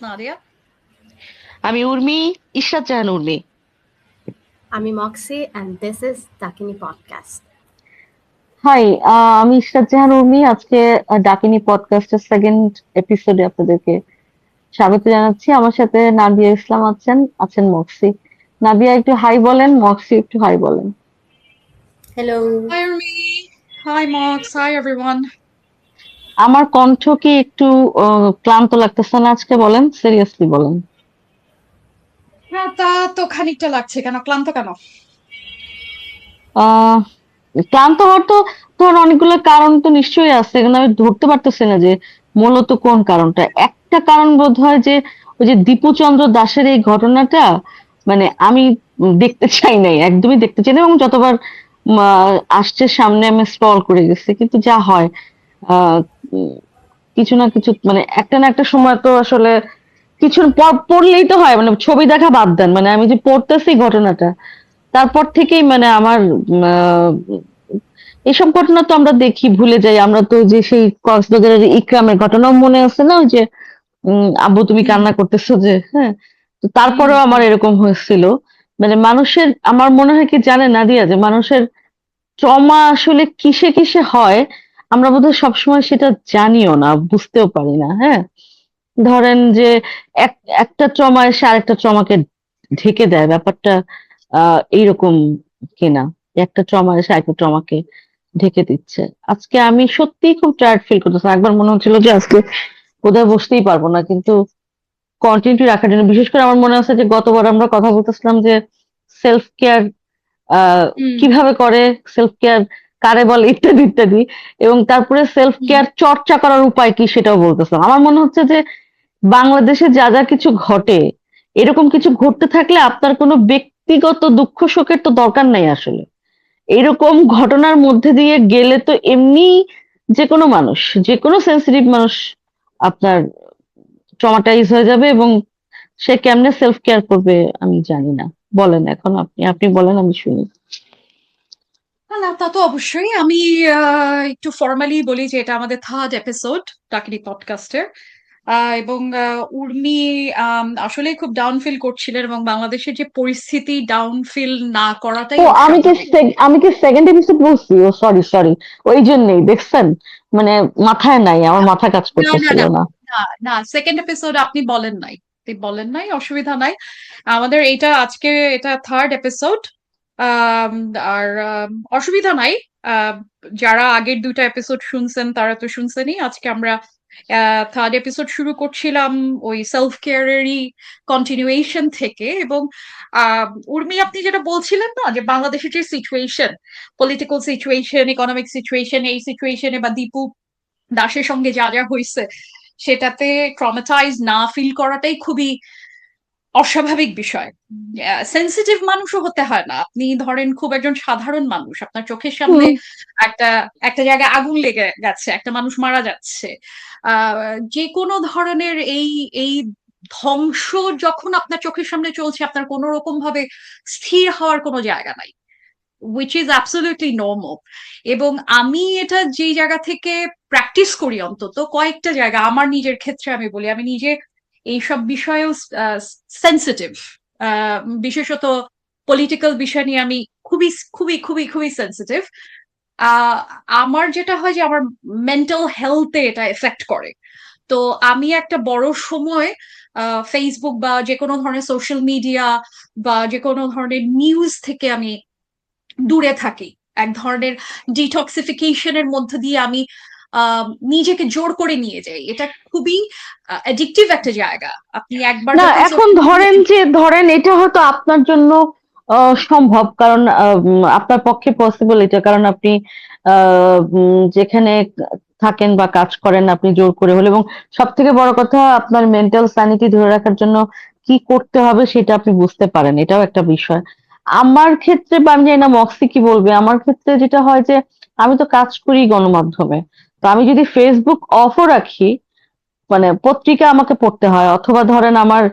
Nadia. আমি উর্মি, ইশরাত জাহান উর্মি। আমি Moxie and this is Dakini Podcast. Hi, আমি ইশরাত জাহান উর্মি। আজকে ডাকিনী পডকাস্টের সেকেন্ড এপিসোডে আপনাদেরকে স্বাগত জানাচ্ছি। আমার সাথে নাদিয়া ইসলাম আছেন মক্সি। নাদিয়া একটু হাই বলেন, মক্সি একটু হাই বলেন। Hello. Hi, Urmi. Hi, Mox. Hi, everyone. আমার কণ্ঠ কি একটু ক্লান্ত লাগতেছে না আজকে? বলেন, সিরিয়াসলি বলেন। হ্যাঁ, তা তো খানিকটা লাগছে। কেন ক্লান্ত কেন? আহ ক্লান্ত হওয়ার তো ধরুন অনেকগুলো কারণ তো নিশ্চয়ই আছে, কিন্তু আমি ধরতে পারতেছি না যে মূলত কোন কারণটা। একটা কারণ বোধ হয় যে ওই যে দীপুচন্দ্র দাশের এই ঘটনাটা, মানে আমি দেখতে চাই নাই, একদমই দেখতে চাই না, এবং যতবার আসছে সামনে আমি স্ক্রল করে গেছি, কিন্তু যা হয় আহ উম, কিছু না কিছু মানে একটা না একটা সময় তো আসলে কিছুর পর পড়লেই তো হয়, মানে ছবি দেখা বাদ দেন, মানে আমি যে পড়তেছি ঘটনাটা তারপর থেকেই মানে আমার এসব ঘটনা তো আমরা দেখি ভুলে যাই। আমরা তো যে সেই কক্সবাজারের ইকরামের ঘটনাও মনে আছে না, ওই যে আব্বু তুমি হুম, কান্না করতেছো যে, হ্যাঁ। তো হুম, তারপরেও আমার হুম, এরকম হয়েছিল। মানে মানুষের, আমার মনে হয় কি জানে নাদিয়া, যে মানুষের ট্রমা আসলে কিসে কিসে হয় আমরা বোধহয় সবসময় সেটা জানিও না, বুঝতেও পারি না। হ্যাঁ, ধরেন যে এক একটা ট্রমা এসে আরেকটা ট্রমাকে ঢেকে দেয়, ব্যাপারটা এইরকম কিনা। একটা ট্রমা এসে আরেকটা ট্রমাকে ঢেকে দিচ্ছে। আজকে আমি সত্যিই খুব টায়ার্ড ফিল করতেছি। একবার মনে হচ্ছিল যে আজকে কোথায় বসতেই পারবো না, কিন্তু কন্টিনিউটি রাখার জন্য, বিশেষ করে আমার মনে আছে যে গতবার আমরা কথা বলতেছিলাম যে সেলফ কেয়ার হুম, কিভাবে করে, সেলফ কেয়ার কারে বলে, ইত্যাদি ইত্যাদি। এবং তারপরে সেলফ হুম, কেয়ার চর্চা করার উপায় কি সেটাও বলতেছিলাম। আমার মনে হচ্ছে যে বাংলাদেশে যা যা কিছু ঘটে, এরকম কিছু ঘটতে থাকলে আপনার কোনো ব্যক্তিগত দুঃখ শোকের তো দরকার নাই আসলে। এরকম ঘটনার মধ্যে দিয়ে গেলে তো এমনি যে কোনো মানুষ, যে কোনো সেন্সিটিভ মানুষ আপনার ট্রমাটাইজ হয়ে যাবে, এবং সে কেমনে সেলফ কেয়ার করবে আমি জানি না। বলেন এখন, আপনি বলেন, আমি শুনি। না, তা তো অবশ্যই। আমি একটু ফর্মালি বলি যে এটা আমাদের থার্ড এপিসোড ডাকিনী পডকাস্টের। এবং উর্মি আসলে খুব ডাউন ফিল করছিলেন, এবং বাংলাদেশের যে পরিস্থিতি ডাউন ফিল না করাটাই ও, অস্বাভাবিক। আমি কি সেকেন্ড এপিসোড বলছি? ও সরি সরি, ওই জন্যই দেখছেন, মানে মাথায় নাই, আমার মাথা কাজ না, না, করতেছিল না, না। না, না, সেকেন্ড এপিসোড আপনি বলেন নাই। আপনি বলেন নাই, অসুবিধা নাই। আমাদের এটা আজকে এটা থার্ড এপিসোড। আর অসুবিধা নাই। আহ, যারা আগের দুইটা এপিসোড শুনছেন তারা তো শুনছেনই। আজকে আমরা থার্ড এপিসোড শুরু করছিলাম ওই সেলফ কেয়ারেরই কন্টিনিউয়েশন থেকে। এবং উর্মি, আপনি যেটা বলছিলেন না যে বাংলাদেশের যে situation, political situation, economic situation, এই সিচুয়েশনে বা দীপু দাসের সঙ্গে যা যা হয়েছে সেটাতে ট্রমাটাইজ না ফিল করাটাই খুবই অস্বাভাবিক বিষয়। সেন্সিটিভ মানুষও হতে হয় না। আপনি ধরেন খুব একজন সাধারণ মানুষ, আপনার চোখের সামনে হুম। একটা একটা জায়গায় আগুন লেগে গেছে, একটা মানুষ মারা যাচ্ছে, যে কোনো ধরনের এই এই ধ্বংস যখন আপনার চোখের সামনে চলছে, আপনার কোনো রকম ভাবে স্থির হওয়ার কোনো জায়গা নাই, which is absolutely normal. এবং আমি এটা যেই জায়গা থেকে প্র্যাকটিস করি, অন্তত কয়েকটা জায়গা আমার নিজের ক্ষেত্রে আমি বলি, আমি নিজে এইসব বিষয়েও সেন্সিটিভ। বিশেষত পলিটিক্যাল বিষয় নিয়ে আমি খুবই খুবই খুবই খুবই সেন্সিটিভ। আহ আমার যেটা হয় যে আমার মেন্টাল হেলথে এটা এফেক্ট করে। তো আমি একটা বড় সময় ফেসবুক বা যে কোনো ধরনের সোশ্যাল মিডিয়া বা যে কোনো ধরনের নিউজ থেকে আমি দূরে থাকি। এক ধরনের ডিটক্সিফিকেশনের মধ্য দিয়ে আমি নিজেকে জোর করে নিয়ে যাই। এটা খুবই অ্যাডিকটিভ একটা জায়গা। আপনি একবার না, যখন এখন ধরেন এটা হয়তো আপনার জন্য সম্ভব, কারণ আপনার পক্ষে পসিবল এটা, কারণ আপনি যেখানে থাকেন বা কাজ করেন আপনি জোর করে হলে, এবং সব থেকে বড় কথা আপনার মেন্টাল স্যানিটি ধরে রাখার জন্য কি করতে হবে সেটা আপনি বুঝতে পারেন, এটাও একটা বিষয়। আমার ক্ষেত্রে, বা আমি জানি না মক্সি কি বলবে, আমার ক্ষেত্রে যেটা হয় যে আমি তো কাজ করি গণমাধ্যমে। তো আমি যদি ফেসবুক অফও রাখি, মানে পত্রিকা আমাকে পড়তে হয়, অথবা ধরেন আমার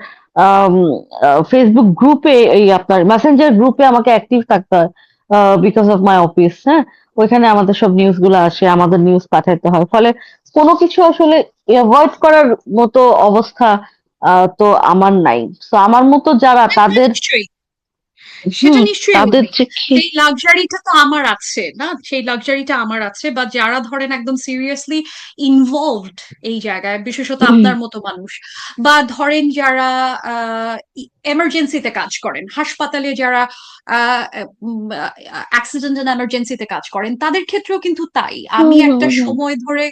ফেসবুক গ্রুপে, এই আপনার মেসেঞ্জার গ্রুপে আমাকে অ্যাক্টিভ থাকতে হয় বিকজ অফ মাই অফিস। হ্যাঁ, ওইখানে আমাদের সব নিউজ গুলো আসে, আমাদের নিউজ পাঠাতে হয়, ফলে কোনো কিছু আসলে অ্যাভয়েড করার মতো অবস্থা তো আমার নাই। তো আমার মতো যারা তাদের নিশ্চয়ই, সেটা হুম নিশ্চয়ই তাদের হবে। যে সেই লাক্সারিটা তো আমার আছে না, সেই লাক্সারিটা আমার আছে, বা যারা ধরেন একদম সিরিয়াসলি ইনভলভড এই জায়গায়, বিশেষত আপনার মতো মানুষ, বা ধরেন যারা এমার্জেন্সিতে কাজ করেন, হাসপাতালে যারা অ্যাক্সিডেন্ট এন্ড এমার্জেন্সিতে কাজ করেন, তাদের ক্ষেত্রেও কিন্তু তাই। আমি একটা হুম সময় ধরে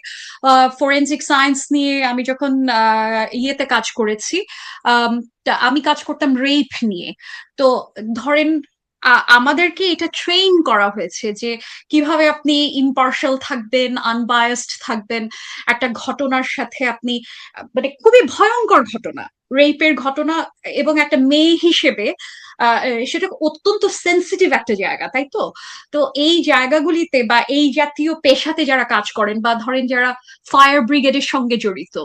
ফরেনসিক সায়েন্স নিয়ে আমি যখন ইয়েতে কাজ করেছি, তা আমি কাজ করতাম রেপ নিয়ে। তো ধরেন আমাদেরকে এটা ট্রেন করা হয়েছে যে কিভাবে আপনি ইম্পার্শাল থাকবেন, আনবায়াসড থাকবেন একটা ঘটনার সাথে। আপনি মানে খুবই ভয়ঙ্কর ঘটনা, রেপের ঘটনা, এবং একটা মেয়ে হিসেবে সেটা অত্যন্ত সেন্সিটিভ একটা জায়গা, তাই তো? তো এই জায়গাগুলিতে বা এই জাতীয় পেশাতে যারা কাজ করেন, বা ধরেন যারা ফায়ার ব্রিগেডের সঙ্গে জড়িত,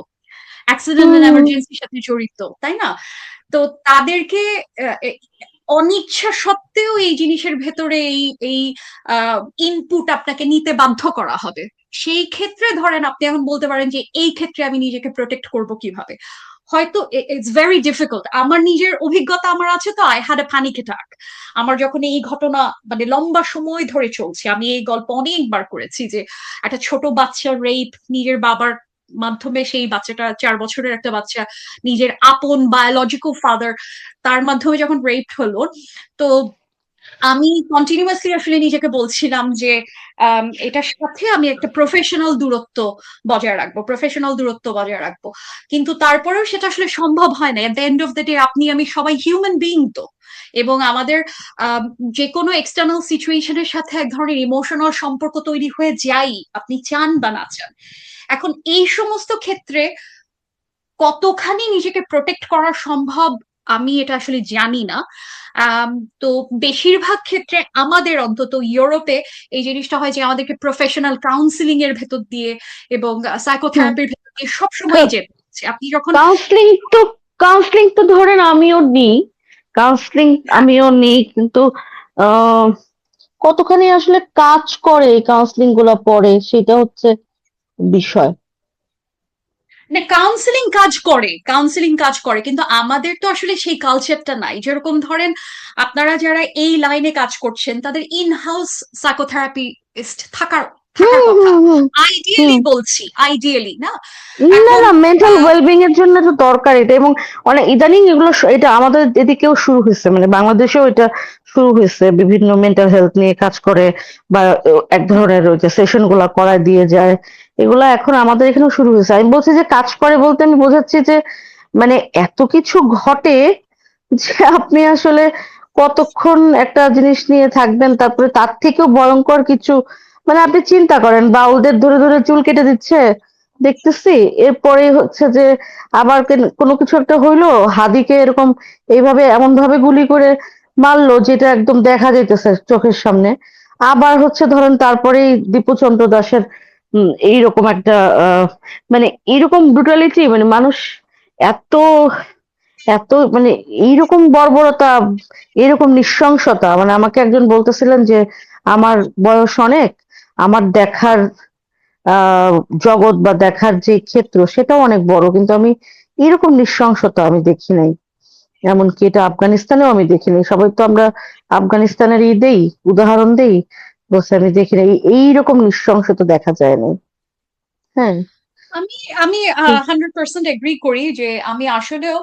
অ্যাক্সিডেন্ট এন্ড হুম এমার্জেন্সির সাথে জড়িত, তাই না? তো তাদেরকে আহ, এ- অনিচ্ছা সত্ত্বেও এই জিনিসের ভেতরে এই ইনপুট আপনাকে নিতে বাধ্য করা হবে। সেই ক্ষেত্রে ধরেন আপনি এখন বলতে পারেন যে এই ক্ষেত্রে আমি নিজেকে প্রোটেক্ট করব কিভাবে। হয়তো ইটস ভেরি ডিফিকাল্ট। আমার নিজের অভিজ্ঞতা আমার আছে, তো I had a panic attack. আমার যখন এই ঘটনা মানে লম্বা সময় ধরে চলছে, আমি এই গল্প অনেকবার করেছি যে একটা ছোট বাচ্চা রেপ, নিজের বাবার মাধ্যমে, সেই বাচ্চাটা 4 বছরের একটা বাচ্চা, নিজের আপন বায়োলজিক্যাল ফাদার, তার মাধ্যমে যখন রেপ হলো, তো আমি কন্টিনিউয়াসলি আসলে নিজেকে বলছিলাম যে এটার সাথে আমি একটা প্রফেশনাল দূরত্ব বজায় রাখবো, প্রফেশনাল দূরত্ব বজায় রাখবো। কিন্তু তারপরেও সেটা আসলে সম্ভব হয় না। At the end of the day আপনি আমি সবাই হিউম্যান বিইং তো, এবং আমাদের আহ, যে কোনো এক্সটার্নাল সিচুয়েশনের সাথে এক ধরনের ইমোশনাল সম্পর্ক তৈরি হয়ে যাই, আপনি চান বা না চান। এখন এই সমস্ত ক্ষেত্রে কতখানি নিজেকে প্রোটেক্ট করা সম্ভব আমি এটা আসলে জানি না। আম, তো বেশিরভাগ ক্ষেত্রে আমাদের, অন্তত ইউরোপে, এই জিনিসটা হয় যে আমাদেরকে প্রফেশনাল কাউন্সিলিং এর ভেতর দিয়ে এবং হুম সাইকোথেরাপির ভেতর দিয়ে সবসময় যেতে হচ্ছে। আপনি যখন কাউন্সিলিং তো কাউন্সিলিং তো ধরেন আমিও নিই, কাউন্সিলিং আমিও নিই, কিন্তু আহ, কতখানি আসলে কাজ করে এই কাউন্সিলিং গুলা পরে সেটা হচ্ছে বিষয়। না, কাউন্সিলিং কাজ করে, কাউন্সিলিং কাজ করে, কিন্তু আমাদের তো আসলে সেই কালচারটা নাই। যেরকম ধরেন আপনারা যারা এই লাইনে কাজ করছেন, তাদের ইন হাউস সাইকোথেরাপিস্ট থাকার থাকার হুম কথা। হুম হুম আইডিয়ালি হুম বলছি, আইডিয়ালি না। না এখন না, মেন্টাল আহ, ওয়েলবিং এর জন্য তো দরকার এটা। এবং অনেক ইদানিং এগুলো এটা আমাদের এদিকেও শুরু হয়েছে, মানে বাংলাদেশেও এটা শুরু হয়েছে। বিভিন্ন মেন্টাল হেলথ নিয়ে কাজ করে বা এক ধরনের ওই যে সেশন গুলা করায় দিয়ে যায়, এগুলা এখন আমাদের এখানেও শুরু হয়েছে। আমি বলছি যে কাজ করে বলতে আমি বোঝাচ্ছি যে মানে এত কিছু ঘটে যে আপনি আসলে কতক্ষণ একটা জিনিস নিয়ে থাকবেন। তারপরে তার থেকেও ভয়ঙ্কর কিছু, মানে আপনি চিন্তা করেন বাউলদের ধরে ধরে চুল কেটে দিচ্ছে দেখতেছি, এরপরে হচ্ছে যে আবার কোনো কিছু একটা হইলো, হাদিকে এরকম এইভাবে এমন ভাবে গুলি করে মারলো যেটা একদম দেখা যাইতেছে চোখের সামনে। আবার হচ্ছে ধরেন তারপরেই দীপুচন্দ্র দাসের এইরকম একটা মানে এইরকম ব্রুটালিটি, মানে মানুষ এত এত মানে এইরকম বর্বরতা, এরকম নৃশংসতা। মানে আমাকে একজন বলতেছিলেন যে আমার বয়স অনেক, আমার দেখার আহ জগৎ বা দেখার যে ক্ষেত্র সেটাও অনেক বড়, কিন্তু আমি এরকম নৃশংসতা আমি দেখি নাই। এমনকি এটা আফগানিস্তানেও আমি দেখি নাই। সবাই তো আমরা আফগানিস্তানেরই দেই, উদাহরণ দেই, বলছে আমি দেখি নাই এইরকম নৃশংসতা দেখা যায় না। হ্যাঁ আমি আমি 100% এগ্রি করি যে আমি আসলেও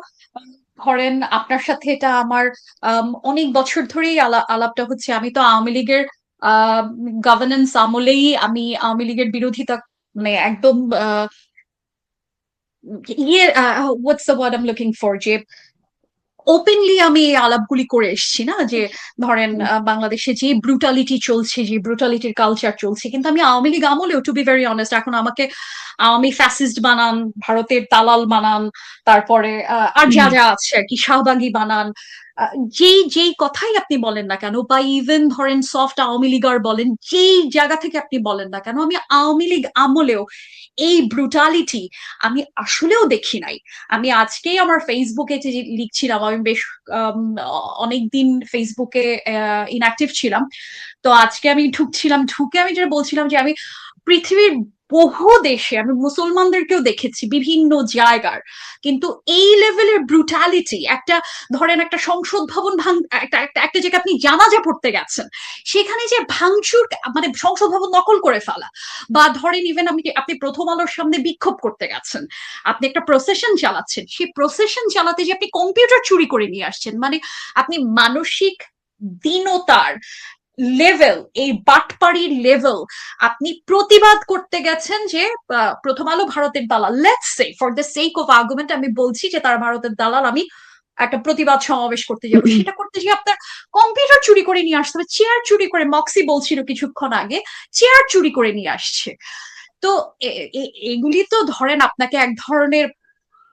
ধরেন আপনার সাথে এটা আমার অনেক বছর ধরেই আলাপটা হচ্ছে। আমি তো আওয়ামী লীগের গভর্নেন্স আমলেই আমি আওয়ামী লীগের বিরোধিতা, মানে একদম ইয়ে, what's the word I am looking for, যে ওপেনলি আমি এই আলাপগুলি করে এসেছি না, যে ধরেন বাংলাদেশে যে ব্রুটালিটি চলছে, যে ব্রুটালিটির কালচার চলছে। কিন্তু আমি আওয়ামী লীগ আমলেও, টু বি ভেরি অনেস্ট, এখন আমাকে আওয়ামী ফ্যাসিস্ট বানান, ভারতের দালাল বানান, তারপরে আর যা যা আছে আর কি, শাহবাগী বানান, যেই যেই কথাই আপনি বলেন না কেন, বা ইভেন ধরেন সফট আওয়ামী লীগার বলেন, যেই জায়গা থেকে আপনি বলেন না কেন, আমি আওয়ামী লীগ আমলেও এই ব্রুটালিটি আমি আসলেও দেখি নাই। আমি আজকেই আমার ফেসবুকে যে লিখছিলাম, আমি বেশ অনেকদিন ফেসবুকে ইনঅ্যাক্টিভ ছিলাম। তো আজকে আমি ঢুকছিলাম, ঢুকে আমি যেটা বলছিলাম যে আমি পৃথিবীর বহু দেশে আমি মুসলমানদেরকেও দেখেছি বিভিন্ন জায়গার, কিন্তু এই লেভেলের ব্রুটালিটি, একটা ধরেন একটা সংসদ ভবন একটা একটা একটা জায়গায় আপনি জানাজা পড়তে গেছেন, সেখানে যে ভাঙচুর, মানে সংসদ ভবন দখল করে ফেলা, বা ধরেন ইভেন আপনি প্রথম আলোর সামনে বিক্ষোভ করতে গেছেন, আপনি একটা প্রসেশন চালাচ্ছেন, সেই প্রসেশন চালাতে যে আপনি কম্পিউটার চুরি করে নিয়ে আসছেন, মানে আপনি মানসিক দীনতার লেভেল, এই বাটপাড়ির লেভেল, আপনি প্রতিবাদ করতে গেছেন যে প্রথম আলো ভারতের দালাল, let's say for the sake of argument আমি বলছি যে তারা ভারতের দালাল, আমি একটা প্রতিবাদ সমাবেশ করতে যাবো, সেটা করতে গিয়ে আপনার কম্পিউটার চুরি করে নিয়ে আসতে হবে, চেয়ার চুরি করে, মক্সি বলছিল কিছুক্ষণ আগে চেয়ার চুরি করে নিয়ে আসছে। তো এগুলি তো ধরেন আপনাকে এক ধরনের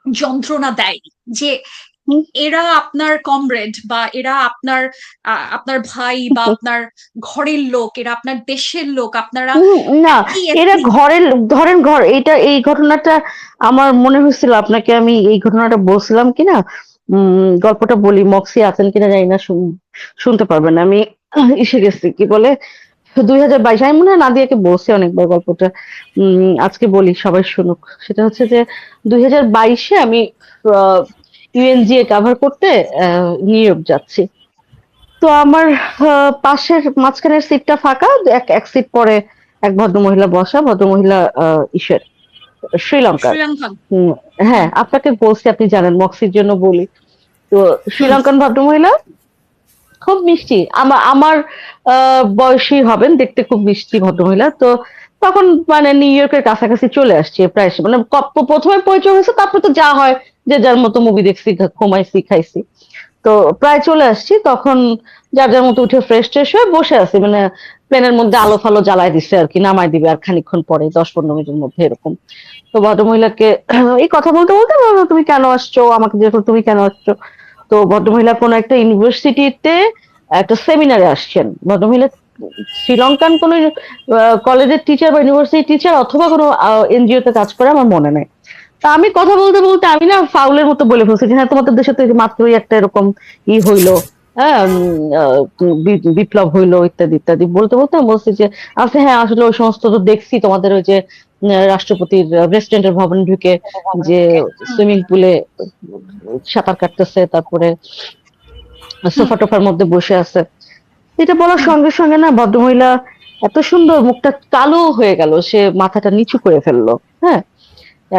যন্ত্রণা দেয় যে এরা আপনার কমরেড, বা এরা আপনার আপনার ভাই, বা আপনার ঘরের লোক, এরা আপনার দেশের লোক, আপনারা না, একই এরা ethnic। ঘরের, ধরেন এই ঘটনাটা আমার মনে হয়েছিল আপনাকে আমি এই ঘটনাটা বলছিলাম কিনা, গল্পটা বলি, মক্সি আছেন কিনা জানি না, শুনতে পারবেন, আমি এসে গেছি কি বলে 2022, আমি মনে হয় নাদিয়াকে বলছি অনেকবার গল্পটা, আজকে বলি সবাই শুনুক। সেটা হচ্ছে যে 2022-এ আমি ইউএনজিএ কভার করতে নিউ ইয়র্ক যাচ্ছি। তো আমার পাশের মাঝখানের সিটটা ফাঁকা, এক সিট পরে এক ভদ্রমহিলা বসা, ভদ্রমহিলা ইসের শ্রীলঙ্কার। শ্রীলঙ্কান। হ্যাঁ, আপনাকে বলছি, আপনি জানেন, মক্সির জন্য বলি। তো শ্রীলঙ্কান ভদ্রমহিলা, খুব মিষ্টি, আমার আমার বয়সী হবেন, দেখতে খুব মিষ্টি ভদ্রমহিলা। তো তখন মানে নিউ ইয়র্কের কাছাকাছি চলে আসছে প্রায়, মানে প্রথমে পরিচয় হয়েছে, তারপর তো যা হয় যে যার মতো মুভি দেখছি, ঘুমাইছি, খাইছি, তো প্রায় চলে আসছি। তখন যার যার মতো উঠে ফ্রেশ ট্রেশ হয়ে বসে আছি, মানে প্লেনের মধ্যে আলো ফালো জ্বালাই দিছে আর কি, নামাই দিবে আর খানিকক্ষণ পরে, 10-15 মিনিটের মধ্যে এরকম। তো ভদ্রমহিলাকে এই কথা বলতে বলতে বললো, তুমি কেন আসছো, আমাকে দেখো তুমি কেন আসছো। তো ভদ্রমহিলা কোন একটা ইউনিভার্সিটিতে একটা সেমিনারে আসছেন। ভদ্রমহিলা শ্রীলঙ্কান কোন কলেজের টিচার বা ইউনিভার্সিটি টিচার, অথবা কোনো এনজিও তে কাজ করে, আমার মনে নাই। তা আমি কথা বলতে বলতে আমি না ফাউলের মতো বলে ফেলছি যে হ্যাঁ, তোমাদের দেশে তো মাত্রই একটা এরকম হইলো, হ্যাঁ, বিপ্লব হইলো, ইত্যাদি ইত্যাদি বলতে বলতে আমি বলছি যে আচ্ছা হ্যাঁ, আসলে ওই সমস্ত তো দেখছি, তোমাদের ওই যে রাষ্ট্রপতির প্রেসিডেন্টের ভবনে ঢুকে যে সুইমিং পুলে সাঁতার কাটতেছে, তারপরে সোফা টোফার মধ্যে বসে আছে। এটা বলার সঙ্গে সঙ্গে না ভদ্রমহিলা এত সুন্দর, মুখটা কালো হয়ে গেল, সে মাথাটা নিচু করে ফেললো। হ্যাঁ,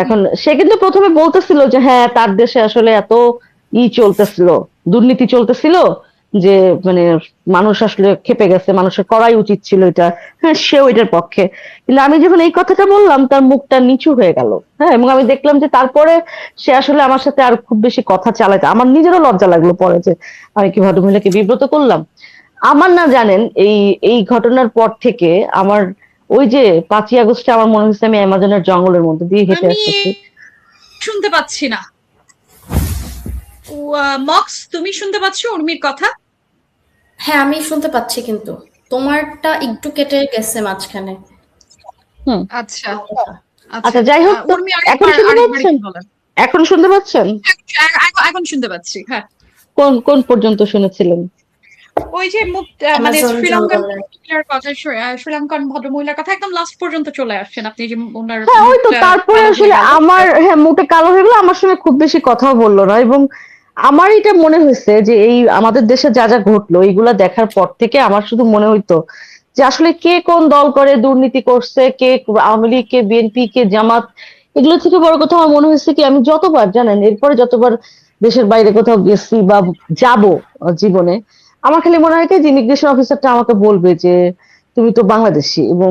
এখন সে কিন্তু প্রথমে বলতেছিল যে হ্যাঁ, তার দেশে আসলে এত চলতেছিল, দুর্নীতি চলতেছিল, যে মানে মানুষ আসলে খেপে গেছে, মানুষের করাই উচিত ছিল এটা। হ্যাঁ, সেও এটার পক্ষে। কিন্তু আমি যখন এই কথাটা বললাম, তার মুখটা নিচু হয়ে গেল। হ্যাঁ, এবং আমি দেখলাম যে তারপরে সে আসলে আমার সাথে আর খুব বেশি কথা চালাতে, আমার নিজেরও লজ্জা লাগলো পরে যে আমি কি ভদ্রমহিলাকে বিব্রত করলাম। আমার না জানেন, এই এই ঘটনার পর থেকে আমার ওই যে 5ই আগস্টে আমার মনে হচ্ছে আমি অ্যামাজনের জঙ্গলের মধ্যে দিয়ে হেঁটে আমি আসতেছি। শুনতে পাচ্ছি না। মক্স, তুমি শুনতে পাচ্ছ উর্মির কথা? হ্যাঁ, আমি শুনতে পাচ্ছি, কিন্তু তোমারটা একটু কেটে গেছে মাঝখানে। হুম, আচ্ছা আচ্ছা, আচ্ছা, যাই হোক। তো উর্মি এখন আরেকবার শুনতে আরেকবার পাচ্ছেন? একটু বলেন। এখন শুনতে পাচ্ছেন? এখন শুনতে পাচ্ছি, হ্যাঁ। কোন কোন পর্যন্ত শুনেছিলেন? ওই যে মানে অ্যামাজন শ্রীলঙ্কান জঙ্গলে। মহিলার কথা, শ্রীলঙ্কান ভদ্রমহিলার কথা একদম লাস্ট পর্যন্ত চলে আসছেন আপনি, যে ওনার হ্যাঁ, ওই তো মুখটা তারপরে কালো হয়ে আসলে গেল। আমার, হ্যাঁ, মুখটা কালো হয়ে গেলো, আমার সঙ্গে খুব বেশি কথাও বললো না। এবং আমার এটা মনে হয়েছে যে এই আমাদের দেশে যা যা ঘটলো, এইগুলা দেখার পর থেকে আমার শুধু মনে হইতো যে আসলে কে কোন দল করে দুর্নীতি করছে, কে আওয়ামী লীগ, কে বিএনপি, কে জামাত, এগুলো থেকে বড় কথা আমার মনে হয়েছে কি, আমি যতবার জানেন এরপরে যতবার দেশের বাইরে কোথাও গেছি বা যাব জীবনে, আমার খালি মনে হয় কি যে ইমিগ্রেশন অফিসারটা আমাকে বলবে যে তুমি তো বাংলাদেশী, এবং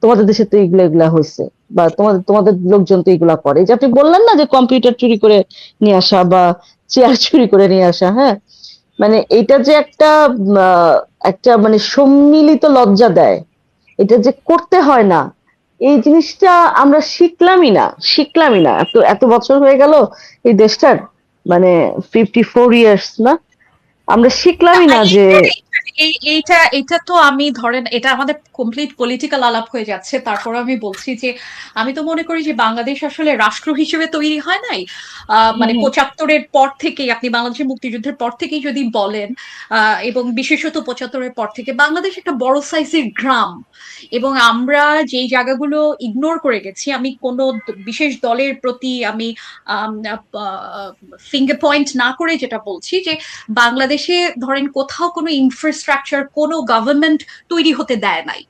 তোমাদের দেশে তো এগুলা এগুলা হয়েছে, বা তোমাদের তোমাদের লোকজন তো এগুলা করে। এই যে আপনি বললেন না যে কম্পিউটার চুরি করে নিয়ে আসা বা চেয়ার চুরি করে নিয়ে আসা, হ্যাঁ, মানে এটা যে একটা একটা মানে সম্মিলিত লজ্জা দেয়, এটা যে করতে হয় না, এই জিনিসটা আমরা শিখলামই না। এত এত বছর হয়ে গেল এই দেশটার, মানে 54 ইয়ার্স না, আমরা শিখলামই না যে এইটা এটা তো আমি ধরেন এটা আমাদের কমপ্লিট পলিটিক্যাল আলাপ হয়ে যাচ্ছে, তারপর আমি বলছি যে আমি তো মনে করি যে বাংলাদেশ আসলে রাষ্ট্র হিসেবে তৈরি হয় নাই। হুম মানে হুম 75-এর পর থেকেই, আপনি বাংলাদেশের মুক্তিযুদ্ধের পর থেকেই যদি বলেন, এবং বিশেষত 75-এর পর থেকে বাংলাদেশ একটা বড় সাইজের গ্রাম, এবং আমরা যেই জায়গাগুলো ইগনোর করে গেছি, আমি কোনো বিশেষ দলের প্রতি আমি ফিঙ্গার পয়েন্ট না করে যেটা বলছি যে বাংলাদেশে ধরেন কোথাও কোনো ইনফ্রাস্ট্রাকচার, কোনো গভর্নমেন্ট তৈরি হতে দেয় নাই,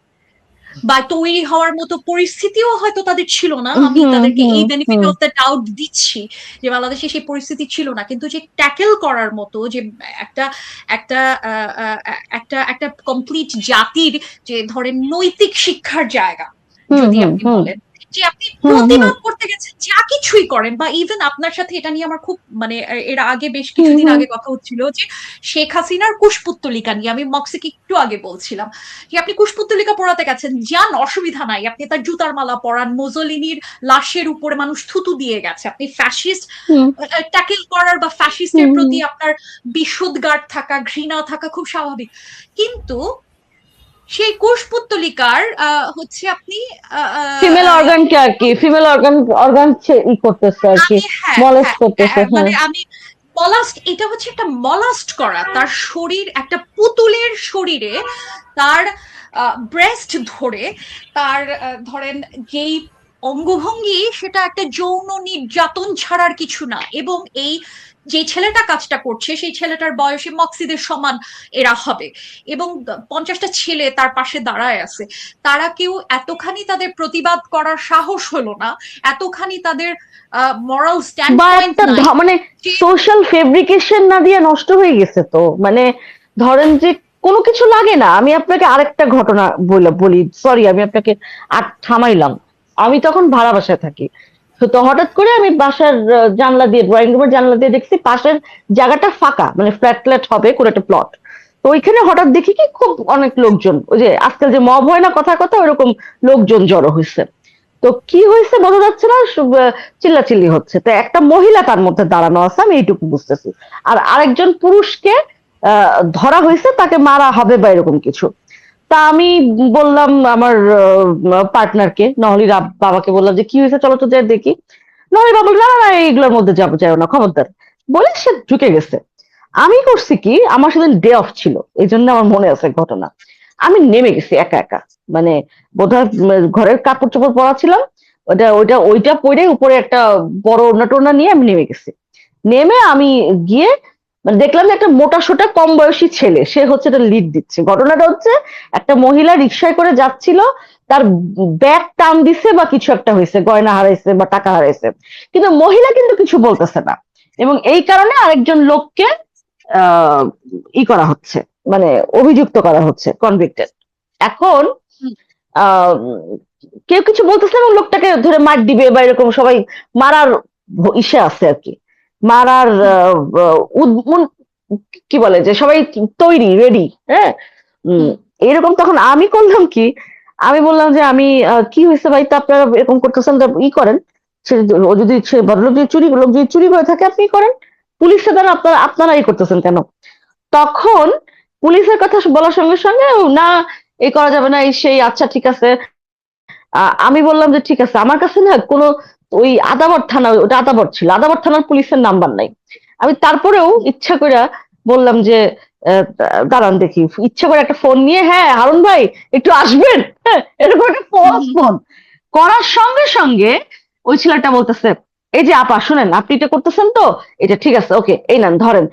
বা তৈরি হওয়ার মতো পরিস্থিতিও হয়তো তাদের ছিল না। আমি হুম তাদেরকে হুম এই benefit hmm of the doubt দিচ্ছি যে বাংলাদেশে সেই পরিস্থিতি ছিল না, কিন্তু যে ট্যাকেল করার মতো যে একটা একটা একটা একটা কমপ্লিট জাতির যে ধরেন নৈতিক শিক্ষার জায়গা হুম যদি হুম আপনি হুম বলেন, যে আপনি হুম হুম প্রতিবাদ করতে গেছেন যা কিছুই করেন, বা ইভেন আপনার সাথে এটা নিয়ে আমার খুব মানে এর আগে বেশ হুম কিছুদিন হুম আগে কথা হচ্ছিল যে শেখ হাসিনার কুশপুত্তলিকা নিয়ে, আমি মক্সিকে একটু আগে বলছিলাম যে আপনি কুশপুত্তলিকা পড়াতে গেছেন, যান, অসুবিধা নাই, আপনি তার জুতার মালা পরান, মোজোলিনির লাশের উপরে মানুষ থুতু দিয়ে গেছে, আপনি ফ্যাসিস্ট হুম ট্যাকেল করার বা ফ্যাসিস্টের হুম প্রতি হুম আপনার বিশুদ্ধার থাকা, ঘৃণা থাকা খুব স্বাভাবিক। কিন্তু সেই কুশপুত্তলিকার হচ্ছে আপনি আহ, আহ, ফিমেল আহ, অর্গানকে আর কি, ফিমেল অর্গান ই করতেছে আর কি, আমি হ্যাঁ মলেস্ট হ্যাঁ করতেছে। হ্যাঁ মানে আমি মলাস্ট, এটা হচ্ছে একটা মলাস্ট করা, তার শরীর একটা পুতুলের শরীরে তার ব্রেস্ট ধরে, তার ধরেন যেই অঙ্গভঙ্গি, সেটা একটা যৌন নির্যাতন ছাড়ার কিছু না। এবং এই যে ছেলেটা কাজটা করছে সেই ছেলেটার বয়সে মক্সিদের সমান এরা হবে, এবং 50টা ছেলে তার পাশে দাঁড়ায় আছে, তারা কেউ এতখানি তাদের প্রতিবাদ করার সাহস হলো না, এতখানি তাদের মরাল স্ট্যান্ড বা পয়েন্ট একটা নাই মানে যে সোশ্যাল ফেব্রিকেশন না দিয়ে নষ্ট হয়ে গেছে তো, মানে ধরেন যে কোনো কিছু লাগে না। আমি আপনাকে আরেকটা ঘটনা বলি, সরি আমি আপনাকে আর থামাইলাম। আমি তখন ভাড়া বাসায় থাকি, তো হঠাৎ করে আমি বাসার জানলা দিয়ে, ড্রয়িং রুমের জানলা দিয়ে দেখছি পাশের জায়গাটা ফাঁকা, মানে ফ্ল্যাট ফ্ল্যাট হবে কোনো একটা প্লট। তো ওইখানে হঠাৎ দেখি কি খুব অনেক লোকজন, ওই যে আজকাল যে মব হয় না কথা কথা, ওরকম লোকজন জড়ো হয়েছে। তো কি হয়েছে বোঝা যাচ্ছে না, চিল্লাচিল্লি হচ্ছে। তো একটা মহিলা তার মধ্যে দাঁড়ানো আছে, আমি এইটুকু বুঝতেছি। আর আরেকজন পুরুষকে ধরা হয়েছে, তাকে মারা হবে বা এরকম কিছু। তা আমি বললাম আমার পার্টনারকে, নহলির বাবাকে বললাম যে কি হয়েছে, চলো তো যাই দেখি। নহলির বাবা বলল, না না না, এইগুলোর মধ্যে যাবো, যাও না, খবরদার, বলে সে ঢুকে গেছে। আমি করছি কি, আমার সেদিন ডে অফ ছিল, এই জন্য আমার মনে আছে ঘটনা। আমি নেমে গেছি একা একা, মানে বোধহয় ঘরের কাপড় চোপড় পরা ছিলাম, ওইটা ওইটা ওইটা পরে উপরে একটা বড় ওড়না টোড়না নিয়ে আমি নেমে গেছি। নেমে আমি গিয়ে মানে দেখলাম যে একটা মোটা সোটা কম বয়সী ছেলে, সে হচ্ছে এটা লিড দিচ্ছে। ঘটনাটা হচ্ছে একটা মহিলা রিক্সায় করে যাচ্ছিল, তার ব্যাগ টান দিছে বা কিছু একটা হয়েছে, গয়না হারাইছে বা টাকা হারাইছে, কিন্তু মহিলা কিন্তু কিছু বলতেছে না। এবং এই কারণে আরেকজন লোককে আহ করা হচ্ছে, মানে অভিযুক্ত করা হচ্ছে, কনভিক্টেড। এখন আহ কেউ কিছু বলতেছে না, এবং লোকটাকে ধরে মার দিবে বা এরকম সবাই মারার ইসে আছে আর কি, মারার কি বলে যে সবাই তৈরি, রেডি। হ্যাঁ, উম এরকম। তখন আমি করলাম কি, আমি বললাম যে আমি কি হয়েছে ভাই, তো আপনারা এরকম করতেছেন, তো করেন। সে ও যদি সে ভদ্রলোক যদি লোক যদি চুরি করে থাকে, আপনি করেন, পুলিশে দেন, আপনারা করতেছেন কেন? তখন পুলিশের কথা বলার সঙ্গে সঙ্গে না, এই করা যাবে না, এই সেই, আচ্ছা ঠিক আছে। আমি বললাম যে ঠিক আছে, আমার কাছে না কোনো ওই আদাবর থানা, ওটা আদাবর ছিল, আদাবর থানার পুলিশের নাম্বার নাই। আমি তারপরেও ইচ্ছা করে বললাম যে দাঁড়ান দেখি, ইচ্ছা করে একটা ফোন নিয়ে, হ্যাঁ হারুন ভাই একটু আসবেন, হ্যাঁ, এরকম একটা ফোন করার সঙ্গে সঙ্গে ওই ছেলেটা বলতেছে, এই যে আপা শুনেন, আপনি এটা করতেছেন তো, এটা ঠিক আছে, ওকে, এই নেন ধরেন।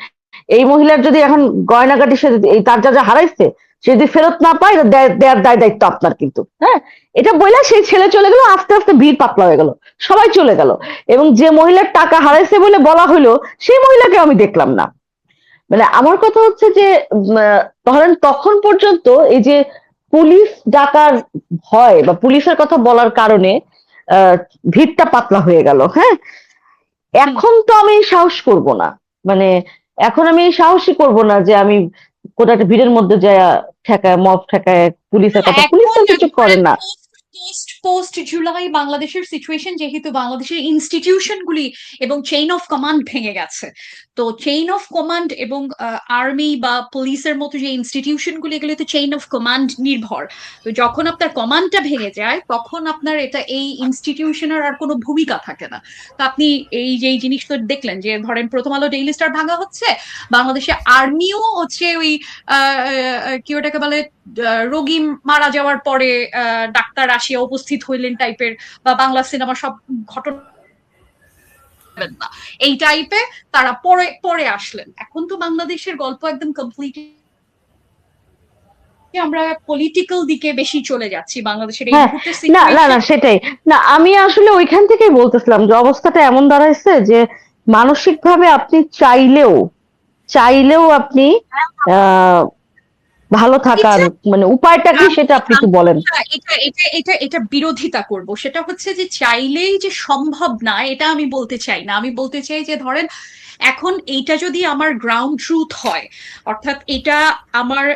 এই মহিলার যদি এখন গয়নাগাটি, সে এই তার যা যা হারাইছে, সে যদি ফেরত না পায়, দেয়ার দায় দায়িত্ব আপনার কিন্তু, হ্যাঁ। এটা বলে সেই ছেলে চলে গেল, আস্তে আস্তে ভিড় পাতলা হয়ে গেল, সবাই চলে গেল। এবং যে মহিলার টাকা হারাইছে বলে বলা হলো, সেই মহিলাকে আমি দেখলাম না। মানে আমার কথা হচ্ছে যে ধরেন তখন পর্যন্ত এই যে পুলিশ ডাকার ভয় বা পুলিশের কথা বলার কারণে আহ ভিড়টা পাতলা হয়ে গেল। হ্যাঁ, এখন তো আমি সাহস করব না, মানে এখন আমি সাহসই করব না যে আমি কোথাও একটা ভিড়ের মধ্যে যায় ঠেকায়, মব ঠেকায়, পুলিশের কথা, পুলিশ এখন তো কিছু করে ধরেন না। পোস্ট জুলাই বাংলাদেশের সিচুয়েশন, যেহেতু বাংলাদেশের ইনস্টিটিউশনগুলি এবং চেইন অফ কমান্ড ভেঙে গেছে, তো চেইন অফ কমান্ড এবং আর্মি বা পুলিশের মতো যে ইনস্টিটিউশনগুলি, এগুলো তো চেইন অফ কমান্ড নির্ভর। তো যখন আপনার কমান্ডটা ভেঙে যায়, তখন আপনার এটা এই ইনস্টিটিউশনের আর কোনো ভূমিকা থাকে না। তো আপনি এই যে জিনিসটা দেখলেন, যে ধরেন প্রথম আলো ডেইলি স্টার ভাঙা হচ্ছে, বাংলাদেশে আর্মিও হচ্ছে ওই কি ওটাকে বলে, রোগী মারা যাওয়ার পরে ডাক্তার আসিয়া উপস্থিত হইলেন টাইপের, বা বাংলা সিনেমা সব ঘটনা না এই টাইপে তারা পরে পরে আসলেন। এখন তো বাংলাদেশের গল্প একদম কমপ্লিট, আমরা পলিটিক্যাল দিকে বেশি চলে যাচ্ছি বাংলাদেশের এই হ্যাঁ, মুহূর্তে না না না সিচুয়েশন। সেটাই না, আমি আসলে ওইখান থেকেই বলতেছিলাম যে অবস্থাটা এমন দাঁড়াইছে যে মানসিক ভাবে আপনি চাইলেও আপনি আহ ভালো থাকার মানে উপায়টা কি সেটা আপনি একটু বলেন। এটা এটা এটা এটা বিরোধিতা করব, সেটা হচ্ছে যে চাইলেই যে সম্ভব না এটা আমি বলতে চাই না। আমি বলতে চাই যে ধরেন এখন এইটা যদি আমার গ্রাউন্ড ট্রুথ হয়, অর্থাৎ এটা আমার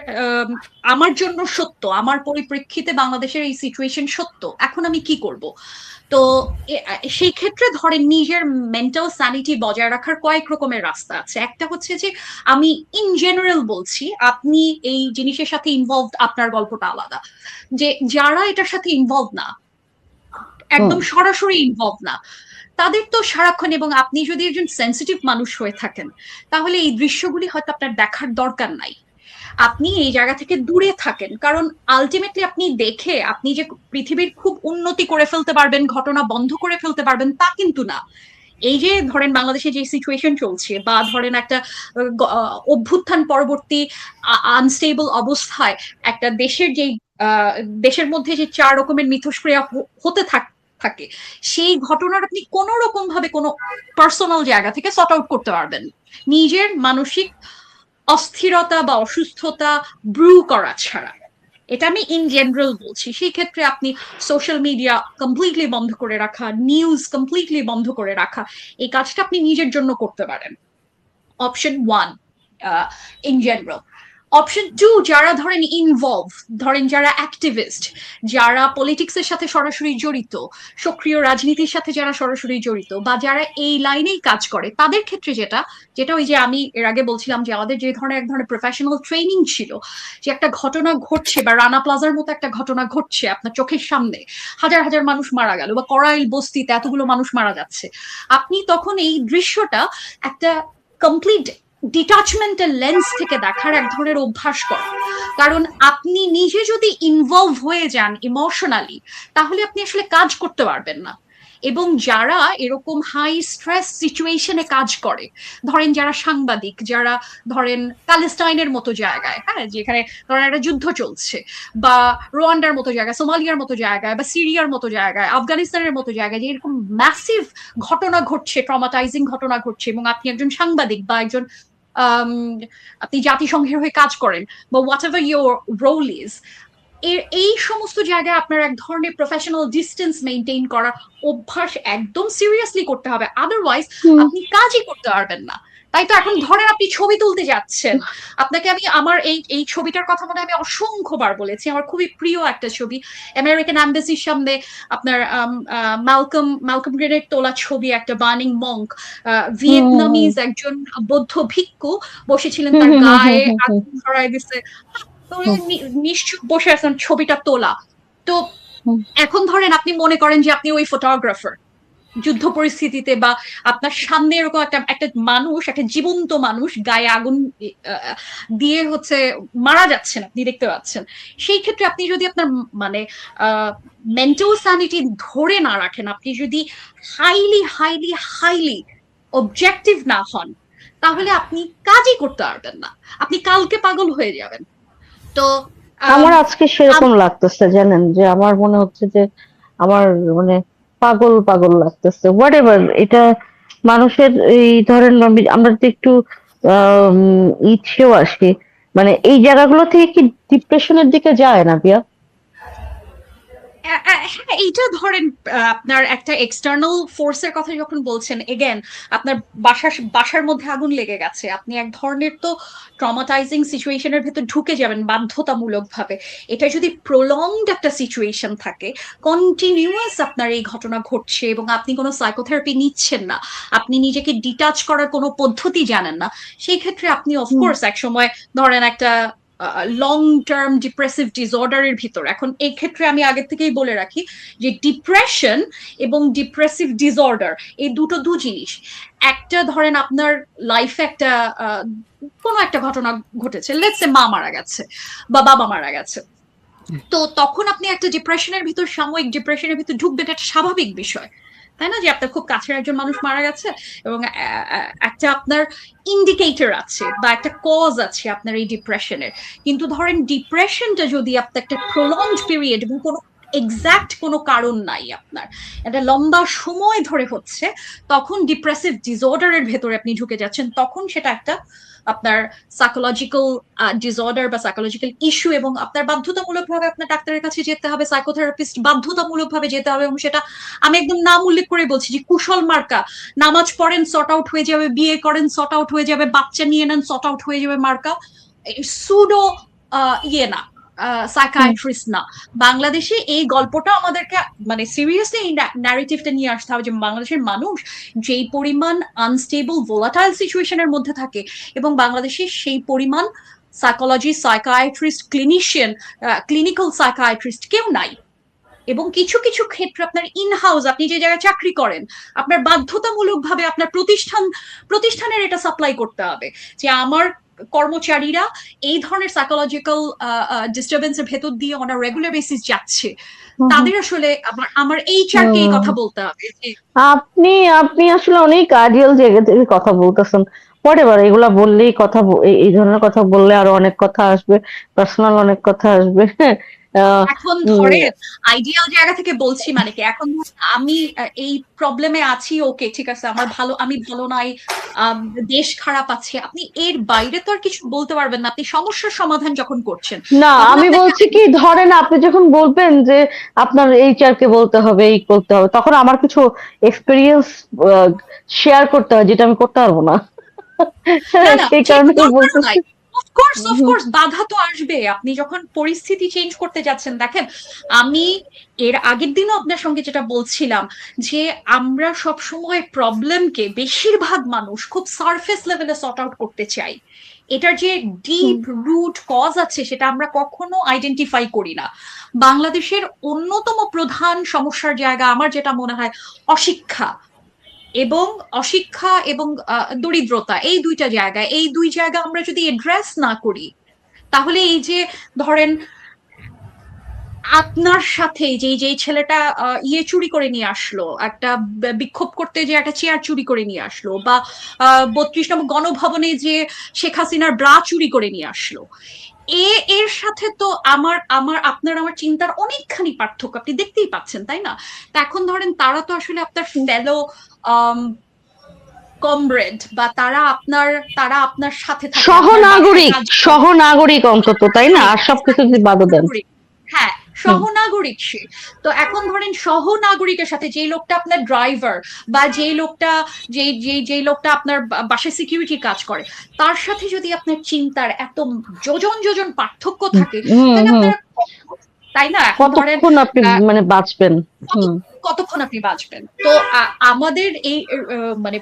আমার জন্য সত্য, আমার পরিপ্রেক্ষিতে বাংলাদেশের এই সিচুয়েশন সত্য, এখন আমি কি করব? তো সেই ক্ষেত্রে ধরেন নিজের মেন্টাল স্যানিটি বজায় রাখার কয়েক রকমের রাস্তা আছে। একটা হচ্ছে যে আমি ইন জেনারেল বলছি, আপনি এই জিনিসের সাথে ইনভলভ, আপনার গল্পটা আলাদা। যে যারা এটার সাথে ইনভলভ না, হুম। একদম সরাসরি ইনভলভ না, তাদের তো সারাক্ষণ, এবং আপনি যদি একজন সেন্সিটিভ মানুষ হয়ে থাকেন, তাহলে এই দৃশ্যগুলি হয়তো আপনার দেখার দরকার নাই, আপনি এই জায়গা থেকে দূরে থাকেন। কারণ আলটিমেটলি আপনি দেখে আপনি যে পৃথিবীর খুব উন্নতি করে ফেলতে পারবেন, ঘটনা বন্ধ করে ফেলতে পারবেন, তা কিন্তু না। এই যে ধরেন বাংলাদেশে যে সিচুয়েশন চলছে, বা ধরেন একটা অভ্যুত্থান পরবর্তী আনস্টেবল অবস্থায় একটা দেশের যে দেশের মধ্যে যে 4 রকমের মিথস্ক্রিয়া হতে থাকে, সেই ঘটনার আপনি কোন রকম ভাবে কোনো পার্সোনাল জায়গা থেকে সর্ট আউট করতে পারবেন নিজের মানসিক অস্থিরতা বা অসুস্থতা ব্রু করা ছাড়া। এটা আমি ইন জেনারেল বলছি। সেই ক্ষেত্রে আপনি সোশ্যাল মিডিয়া কমপ্লিটলি বন্ধ করে রাখা, নিউজ কমপ্লিটলি বন্ধ করে রাখা, এই কাজটা আপনি নিজের জন্য করতে পারেন, option one in general. Option two, যারা ধরেন ইনভলভ, ধরেন যারা অ্যাক্টিভিস্ট, যারা পলিটিক্সের সাথে সরাসরি জড়িত, সক্রিয় রাজনীতির সাথে যারা সরাসরি জড়িত, বা যারা এই লাইনেই কাজ করে, তাদের ক্ষেত্রে যেটা যেটা ওই যে আমি এর আগে বলছিলাম যে আমাদের যে ধরনের এক ধরনের প্রফেশনাল ট্রেনিং ছিল, যে একটা ঘটনা ঘটছে বা রানা প্লাজার মতো একটা ঘটনা ঘটছে আপনার চোখের সামনে, হাজার হাজার মানুষ মারা গেল, বা করাইল বস্তিতে এতগুলো মানুষ মারা যাচ্ছে, আপনি তখন এই দৃশ্যটা একটা কমপ্লিট ডিটাচমেন্টের লেন্স থেকে দেখার এক ধরনের অভ্যাস করা। কারণ আপনি নিজে যদি ইনভলভ হয়ে যান ইমোশনালি, তাহলে আপনি আসলে কাজ করতে পারবেন না। এবং যারা এরকম হাই স্ট্রেস সিচুয়েশনে কাজ করে, ধরেন যারা সাংবাদিক, যারা ধরেন প্যালেস্টাইনের মতো জায়গায়, হ্যাঁ, যেখানে ধরেন একটা যুদ্ধ চলছে, বা রোয়ান্ডার মতো জায়গায়, সোমালিয়ার মতো জায়গায়, বা সিরিয়ার মতো জায়গায়, আফগানিস্তানের মতো জায়গায়, যে এরকম ম্যাসিভ ঘটনা ঘটছে, ট্রমাটাইজিং ঘটনা ঘটছে, এবং আপনি একজন সাংবাদিক বা একজন আম, আপনি জাতিসংঘের হয়ে কাজ করেন, বা whatever your role is, এই সমস্ত জায়গায় আপনার এক ধরনের প্রফেশনাল ডিস্টেন্স মেনটেন করা অভ্যাস একদম সিরিয়াসলি করতে হবে, আদারওয়াইজ হুম। আপনি কাজই করতে পারবেন না। তাই তো এখন ধরেন আপনি ছবি তুলতে যাচ্ছেন, আপনাকে আমি আমার এই এই ছবিটার কথা মনে হয় আমি অসংখ্যবার বলেছি, আমার খুবই প্রিয় একটা ছবি, আমেরিকান এম্বাসির সামনে আপনার মালকম গ্রেনের তোলা ছবি, একটা বার্নিং মঙ্ক, হুম হুম হুম ভিয়েতনামিজ একজন বৌদ্ধ ভিক্ষু বসেছিলেন, হুম তার হুম হুম গায়ে হুম হুম আগুন ধরায় দিছে, তো হুম নিশ্চুপ বসে আছেন, ছবিটা তোলা। তো হুম এখন ধরেন আপনি মনে করেন যে আপনি ওই ফটোগ্রাফার যুদ্ধ পরিস্থিতিতে, বা আপনার সামনে এরকম একটা একটা মানুষ, একটা জীবন্ত মানুষ গায়ে আগুন আহ, দিয়ে হচ্ছে মারা যাচ্ছেন, আপনি দেখতে পাচ্ছেন। সেই ক্ষেত্রে আপনি যদি আপনার মানে মেন্টাল স্যানিটি ধরে না রাখেন, আপনি যদি হাইলি হাইলি হাইলি অবজেক্টিভ না হন, তাহলে আপনি কাজই করতে পারবেন না, আপনি কালকে পাগল হয়ে যাবেন। তো আম, আমার আজকে সেরকম লাগতেছে জানেন, যে আমার মনে হচ্ছে যে আমার মানে পাগল পাগল লাগতেছে হোয়াট এভার এটা। মানুষের এই ধরেন আমরা যদি একটু ইচ্ছেও আসি, মানে এই জায়গাগুলো থেকে কি ডিপ্রেশনের দিকে যায় না পিয়া? হ্যাঁ, এইটা ধরেন আপনার একটা এক্সটার্নাল ফোর্সের কথা যখন বলছেন, এগেন আপনার বাসার মধ্যে আগুন লেগে গেছে, আপনি এক ধরনের তো ট্রমাটাইজিং সিচুয়েশনের ভেতর ঢুকে যাবেন বাধ্যতামূলক ভাবে। এটা যদি প্রলংড একটা সিচুয়েশন থাকে, কন্টিনিউয়াস আপনার এই ঘটনা ঘটছে এবং আপনি কোনো সাইকোথেরাপি নিচ্ছেন না, আপনি নিজেকে ডিটাচ করার কোনো পদ্ধতি জানেন না, সেই ক্ষেত্রে আপনি অফকোর্স এক সময় ধরেন একটা লং টার্ম ডিপ্রেসিভ ডিসঅর্ডারের ভিতর। এখন এই ক্ষেত্রে আমি আগে থেকেই বলে রাখি যে ডিপ্রেশন এবং ডিপ্রেসিভ ডিসঅর্ডার এই দু জিনিস। একটা ধরেন আপনার লাইফে একটা কোনো একটা ঘটনা ঘটেছে, লেটস সে মা মারা গেছে বা বাবা মারা গেছে, তো তখন আপনি একটা ডিপ্রেশনের ভিতর, সাময়িক ডিপ্রেশনের ভিতর ঢুকবেন, এটা স্বাভাবিক বিষয়, তাই না? যে আপনার খুব কাছের একজন মানুষ মারা গেছে এবং একটা আপনার ইন্ডিকেটর আছে বা একটা কজ আছে আপনার এই ডিপ্রেশনের। কিন্তু ধরেন ডিপ্রেশনটা যদি আপনার একটা প্রলংড পিরিয়ড এবং কোনো এক্সাক্ট কোনো কারণ নাই, আপনার একটা লম্বা সময় ধরে হচ্ছে, তখন ডিপ্রেসিভ ডিসঅর্ডারের ভেতরে আপনি ঢুকে যাচ্ছেন, তখন সেটা একটা আপনার সাইকোলজিক্যাল ডিসঅর্ডার বা সাইকোলজিক্যাল ইস্যু, এবং আপনার বাধ্যতামূলক ভাবে আপনার ডাক্তারের কাছে যেতে হবে, সাইকোথেরাপিস্ট বাধ্যতামূলক ভাবে যেতে হবে। এবং সেটা আমি একদম নাম উল্লেখ করে বলছি যে কুশল মার্কা, নামাজ পড়েন সর্ট আউট হয়ে যাবে, বিয়ে করেন সর্ট আউট হয়ে যাবে, বাচ্চা নিয়ে নেন সর্ট আউট হয়ে যাবে মার্কা, সুডো ইয়ে না, সাইকায়াট্রিস্ট না। বাংলাদেশে এই গল্পটা আমাদেরকে মানে সিরিয়াসলি এই ন্যারেটিভটা নিয়ে আসতে হবে যে বাংলাদেশের মানুষ যেই পরিমাণ আনস্টেবল ভোলাটাইল সিচুয়েশনের মধ্যে থাকে, এবং বাংলাদেশে সেই পরিমাণ psychology psychiatrist clinician clinical psychiatrist কেউ নাই। এবং কিছু কিছু ক্ষেত্রে আপনার ইন হাউস, আপনি যে জায়গায় চাকরি করেন, আপনার বাধ্যতামূলক ভাবে আপনার প্রতিষ্ঠানের এটা সাপ্লাই করতে হবে যে আমার কর্মচারীরা এই ধরনের সাইকোলজিক্যাল ডিস্টারবেন্সের ভেতর দিয়ে অন রেগুলার বেসিস যাচ্ছে, তাদের আসলে আমার আমার এইচআর কে এই কথা বলতে হবে যে আপনি আপনি আসলে অনেক আইডিয়াল জায়গা থেকে কথা বলতেছেন। হোয়াটএভার, এগুলা বললেই এই ধরনের কথা বললে আরো অনেক কথা আসবে, পার্সোনাল অনেক কথা আসবে। এখন উম, ধরে আইডিয়াল জায়গা থেকে বলছি মানে কি, এখন আমি এই প্রবলেমে আছি, ওকে ঠিক আছে, আমি ভালো নাই, দেশ খারাপ আছে, আপনি এর বাইরে তো আর কিছু বলতে পারবেন না। আপনি সমস্যার সমাধান যখন করছেন না, তখন আমি আপনাকে বলছি কি, ধরেন আপনি যখন বলবেন যে আপনার এইচআর কে বলতে হবে, এই করতে হবে, তখন আমার কিছু এক্সপিরিয়েন্স শেয়ার করতে হয়, যেটা আমি করতে পারবো না। না না, সেই ঠিক কারণে দরকার বলতেছি। নাই। অফকোর্স অফকোর্স বাধা তো আসবে, আপনি যখন পরিস্থিতি চেঞ্জ করতে যাচ্ছেন। দেখেন, আমি এর আগের দিনও আপনার সঙ্গে যেটা বলছিলাম যে আমরা সব সময় প্রবলেমকে, বেশিরভাগ মানুষ খুব সারফেস লেভেলে সর্ট আউট করতে চাই, এটার যে ডিপ রুট কজ আছে সেটা আমরা কখনো আইডেন্টিফাই করি না। বাংলাদেশের অন্যতম প্রধান সমস্যার জায়গা আমার যেটা মনে হয় অশিক্ষা, এবং অশিক্ষা এবং দরিদ্রতা, এই দুই জায়গা আমরা যদি এড্রেস না করি, তাহলে এই যে ধরেন আপনার সাথে যে যে ছেলেটা ইয়ে চুরি করে নিয়ে আসলো, একটা বিক্ষোভ করতে যে একটা চেয়ার চুরি করে নিয়ে আসলো, বা 32 নম্বর গণভবনে যে শেখ হাসিনার ব্রা চুরি করে নিয়ে আসলো, এর সাথে তো আমার চিন্তার অনেকখানি পার্থক্য আপনি দেখতেই পাচ্ছেন, তাই না? তা এখন ধরেন তারা তো আসলে আপনার ফেলো কমরেড, বা তারা আপনার সাথে থাকে, আপনার বাসায় সহনাগরিক, কাজ করে। সহনাগরিক অন্তত, তাই না? আর সহনাগরিক, সবকিছু যদি বাধা দেন। সহনাগরিক, হ্যাঁ, হুম। সহনাগরিক সে। তো এখন ধরেন সহনাগরিকের সাথে যেই লোকটা আপনার ড্রাইভার, বা যেই লোকটা আপনার বাসায় সিকিউরিটি কাজ করে, তার সাথে যদি আপনার চিন্তার এত যোজন যোজন পার্থক্য থাকে, হুম তাহলে হুম আপনার, তাই না? এখন ধরেন কতক্ষণ আপনি মানে বাঁচবেন? হুম। কতক্ষণ আপনি বাঁচবেন? তো আমাদের এই মানে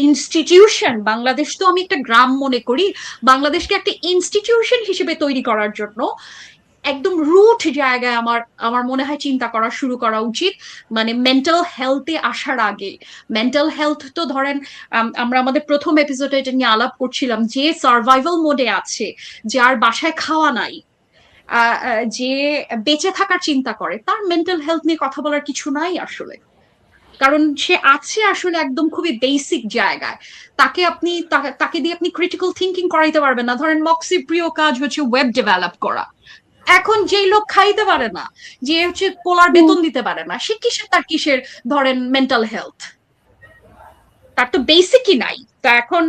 ইনস্টিটিউশন, বাংলাদেশ তো আমি একটা গ্রাম মনে করি, বাংলাদেশকে একটা ইনস্টিটিউশন হিসেবে তৈরি করার জন্য একদম রুট জায়গায় আমার আমার মনে হয় চিন্তা করা শুরু করা উচিত। মানে মেন্টাল হেলথে আসার আগে, মেন্টাল হেলথ তো ধরেন আমরা আমাদের প্রথম এপিসোডে এটা নিয়ে আলাপ করছিলাম, যে সার্ভাইভাল মোডে আছে, যার বাসায় খাওয়া নাই, যে বেঁচে থাকার চিন্তা করে, তার মেন্টাল হেলথ নিয়ে কথা বলার কিছু নাই আসলে। কারণ সে আছে আসলে একদম খুবই বেসিক জায়গায়, তাকে দিয়ে আপনি ক্রিটিক্যাল থিঙ্কিং করাইতে পারবেন না। ধরেন মক্সির প্রিয় কাজ হচ্ছে ওয়েব ডেভেলপ করা, এখন যেই লোক খাইতে পারে না, যে হচ্ছে পোলার বেতন দিতে পারে না, সে কিসের ধরেন মেন্টাল হেলথ? তার তো বেসিকই নাই। তো এখন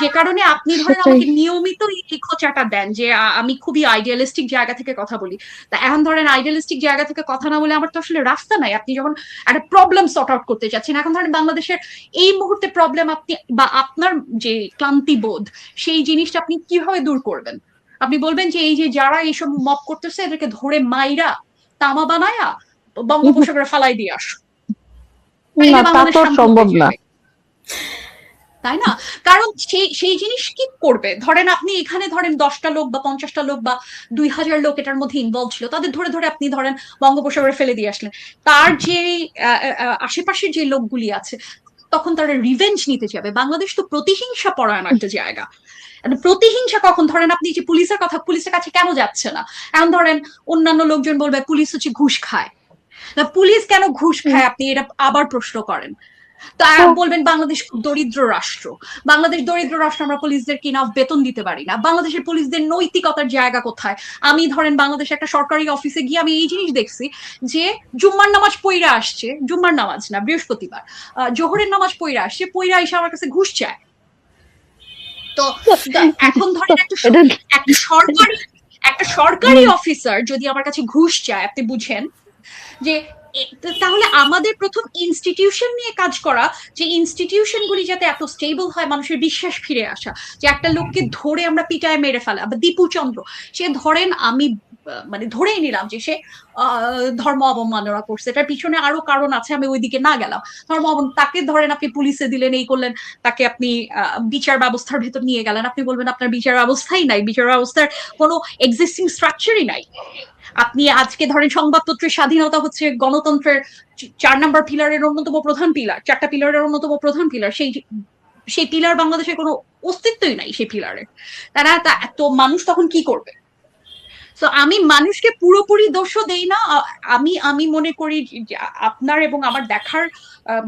যে কারণে আপনি ধরেন সেটাই। আমাকে নিয়মিত এই খোঁচাটা দেন যে আমি খুবই আইডিয়ালিস্টিক জায়গা থেকে কথা বলি। তা এখন ধরেন আইডিয়ালিস্টিক জায়গা থেকে কথা না বলে আমার তো আসলে রাস্তা নাই। আপনি যখন একটা প্রবলেম সর্ট আউট করতে চাচ্ছেন, এখন ধরেন বাংলাদেশের এই মুহূর্তে প্রবলেম আপনি বা আপনার যে ক্লান্তি বোধ সেই জিনিসটা আপনি কিভাবে দূর করবেন? আপনি বলবেন যে এই যে যারা এইসব মব করতেছে এদেরকে ধরে মাইরা তামা বানায়া বঙ্গোপসাগরে ফালাই দিয়ে আসো, না, তাইলে তা বাংলাদেশ তো শান্ত সম্ভব হয়ে না। যাবে, তাই না? কারণ সেই সেই জিনিস কি করবে? ধরেন আপনি এখানে ধরেন 10টা লোক বা 50টা লোক বা 2000 লোক এটার মধ্যে ইনভলভ ছিল, তাদের ধরে ধরে আপনি ধরেন বঙ্গোপসাগরে ফেলে দিয়ে আসলেন। তার যে আশেপাশের যে লোকগুলি আছে তখন তারা রিভেঞ্জ নিতে যাবে। বাংলাদেশ তো প্রতিহিংসা পরায়ণ একটা জায়গা। প্রতিহিংসা কখন? ধরেন আপনি যে পুলিশের কথা, পুলিশের কাছে কেন যাচ্ছে না? এখন ধরেন অন্যান্য লোকজন বলবে পুলিশ হচ্ছে ঘুষ খায়। পুলিশ কেন ঘুষ খায় আপনি এটা আবার প্রশ্ন করেন। তা তো বলবেন বাংলাদেশ খুব দরিদ্র রাষ্ট্র। বাংলাদেশ দরিদ্র রাষ্ট্র, আমরা পুলিশদের কি নাফ বেতন দিতে পারি না? বাংলাদেশের পুলিশদের নৈতিকতার জায়গা কোথায়? আমি ধরেন বাংলাদেশে একটা সরকারি অফিসে গিয়ে আমি এই জিনিস দেখছি যে জুম্মার নামাজ পইরা আসছে, জুম্মার নামাজ না বৃহস্পতিবার, জোহরের নামাজ পইরা আসছে, পইরা এসে আমার কাছে ঘুষ চায়। তো এখন ধরেন এটা একটা সরকারি একটা সরকারি অফিসার যদি আমার কাছে ঘুষ চায়, আপনি বুঝেন যে তাহলে আমাদের প্রথম ইনস্টিটিউশন নিয়ে কাজ করা, যে ইনস্টিটিউশন গুলি যাতে এত স্টেবল হয়, মানুষের বিশ্বাস ফিরে আসা, যে একটা লোককে ধরে আমরা পিটায় মেরে ফেলা। বা দীপু চন্দ্র, সে ধরেন আমি মানে ধরেই নিলাম যে সে ধর্ম অবমাননা করছে, এটার পিছনে আরো কারণ আছে, আমি ওইদিকে না গেলাম। ধর্ম তাকে ধরেন আপনি পুলিশে দিলেন, এই করলেন, তাকে আপনি বিচার ব্যবস্থার ভেতর নিয়ে গেলেন। আপনি বলবেন আপনার বিচার ব্যবস্থাই নাই, বিচার ব্যবস্থার কোনো এক্সিস্টিং স্ট্রাকচারই নাই। আপনি আজকে ধরেন সংবাদপত্রের স্বাধীনতা হচ্ছে গণতন্ত্রের 4 নম্বর পিলারের অন্যতম প্রধান পিলার, 4টা পিলারের অন্যতম প্রধান পিলার, সেই সেই পিলার বাংলাদেশের কোনো অস্তিত্বই নাই সেই পিলারের। তারা তো মানুষ তখন কি করবে? তো আমি মানুষকে পুরোপুরি দোষও দেই না। আমি আমি মনে করি যে আপনার এবং আমার দেখার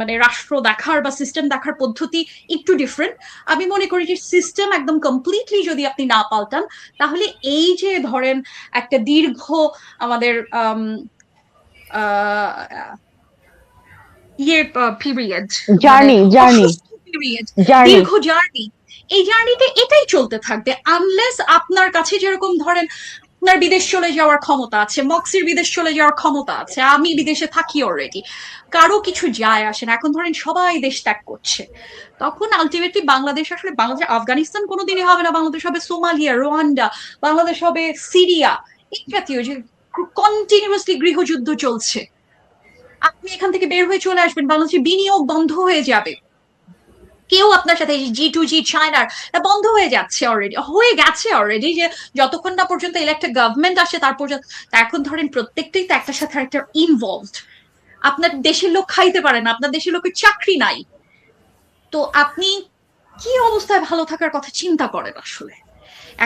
মানে রাষ্ট্র দেখার বা সিস্টেম দেখার পদ্ধতি একটু ডিফারেন্ট। আমি মনে করি যে সিস্টেম একদম কমপ্লিটলি যদি আপনি না পাল্টান, তাহলে এই যে ধরেন একটা দীর্ঘ আমাদের ইয়ে পিরিয়ড, মানে জার্নি অসুস্থ পিরিয়ড, জার্নি। দীর্ঘ জার্নি, এই জার্নিতে এটাই চলতে থাকবে আনলেস আপনার কাছে যেরকম ধরেন আপনার বিদেশ চলে যাওয়ার ক্ষমতা আছে, মক্সির বিদেশ চলে যাওয়ার ক্ষমতা আছে, আমি বিদেশে থাকি অলরেডি, কারো কিছু যায় আসে না। এখন ধরেন সবাই দেশ ত্যাগ করছে, তখন আলটিমেটলি বাংলাদেশ আসলে বাংলাদেশ আফগানিস্তান কোনোদিনই হবে না, বাংলাদেশ হবে সোমালিয়া, রোয়ান্ডা, বাংলাদেশ হবে সিরিয়া, এই জাতীয় যে কন্টিনিউয়াসলি গৃহযুদ্ধ চলছে। আপনি এখান থেকে বের হয়ে চলে আসবেন, বাংলাদেশের বিনিয়োগ বন্ধ হয়ে যাবে, কেউ আপনার সাথে G2G চায়নার বন্ধ হয়ে যাচ্ছে, অলরেডি হয়ে গেছে অলরেডি, যে যতক্ষণ না পর্যন্ত ইলেকটেড গভর্নমেন্ট আসে তার পর্যন্ত। এখন ধরেন প্রত্যেকটাই তো একটার সাথে একটা ইনভলভড। আপনার দেশের লোক খাইতে পারে না, আপনার দেশের লোকের চাকরি নাই, তো আপনি কি অবস্থায় ভালো থাকার কথা চিন্তা করেন আসলে?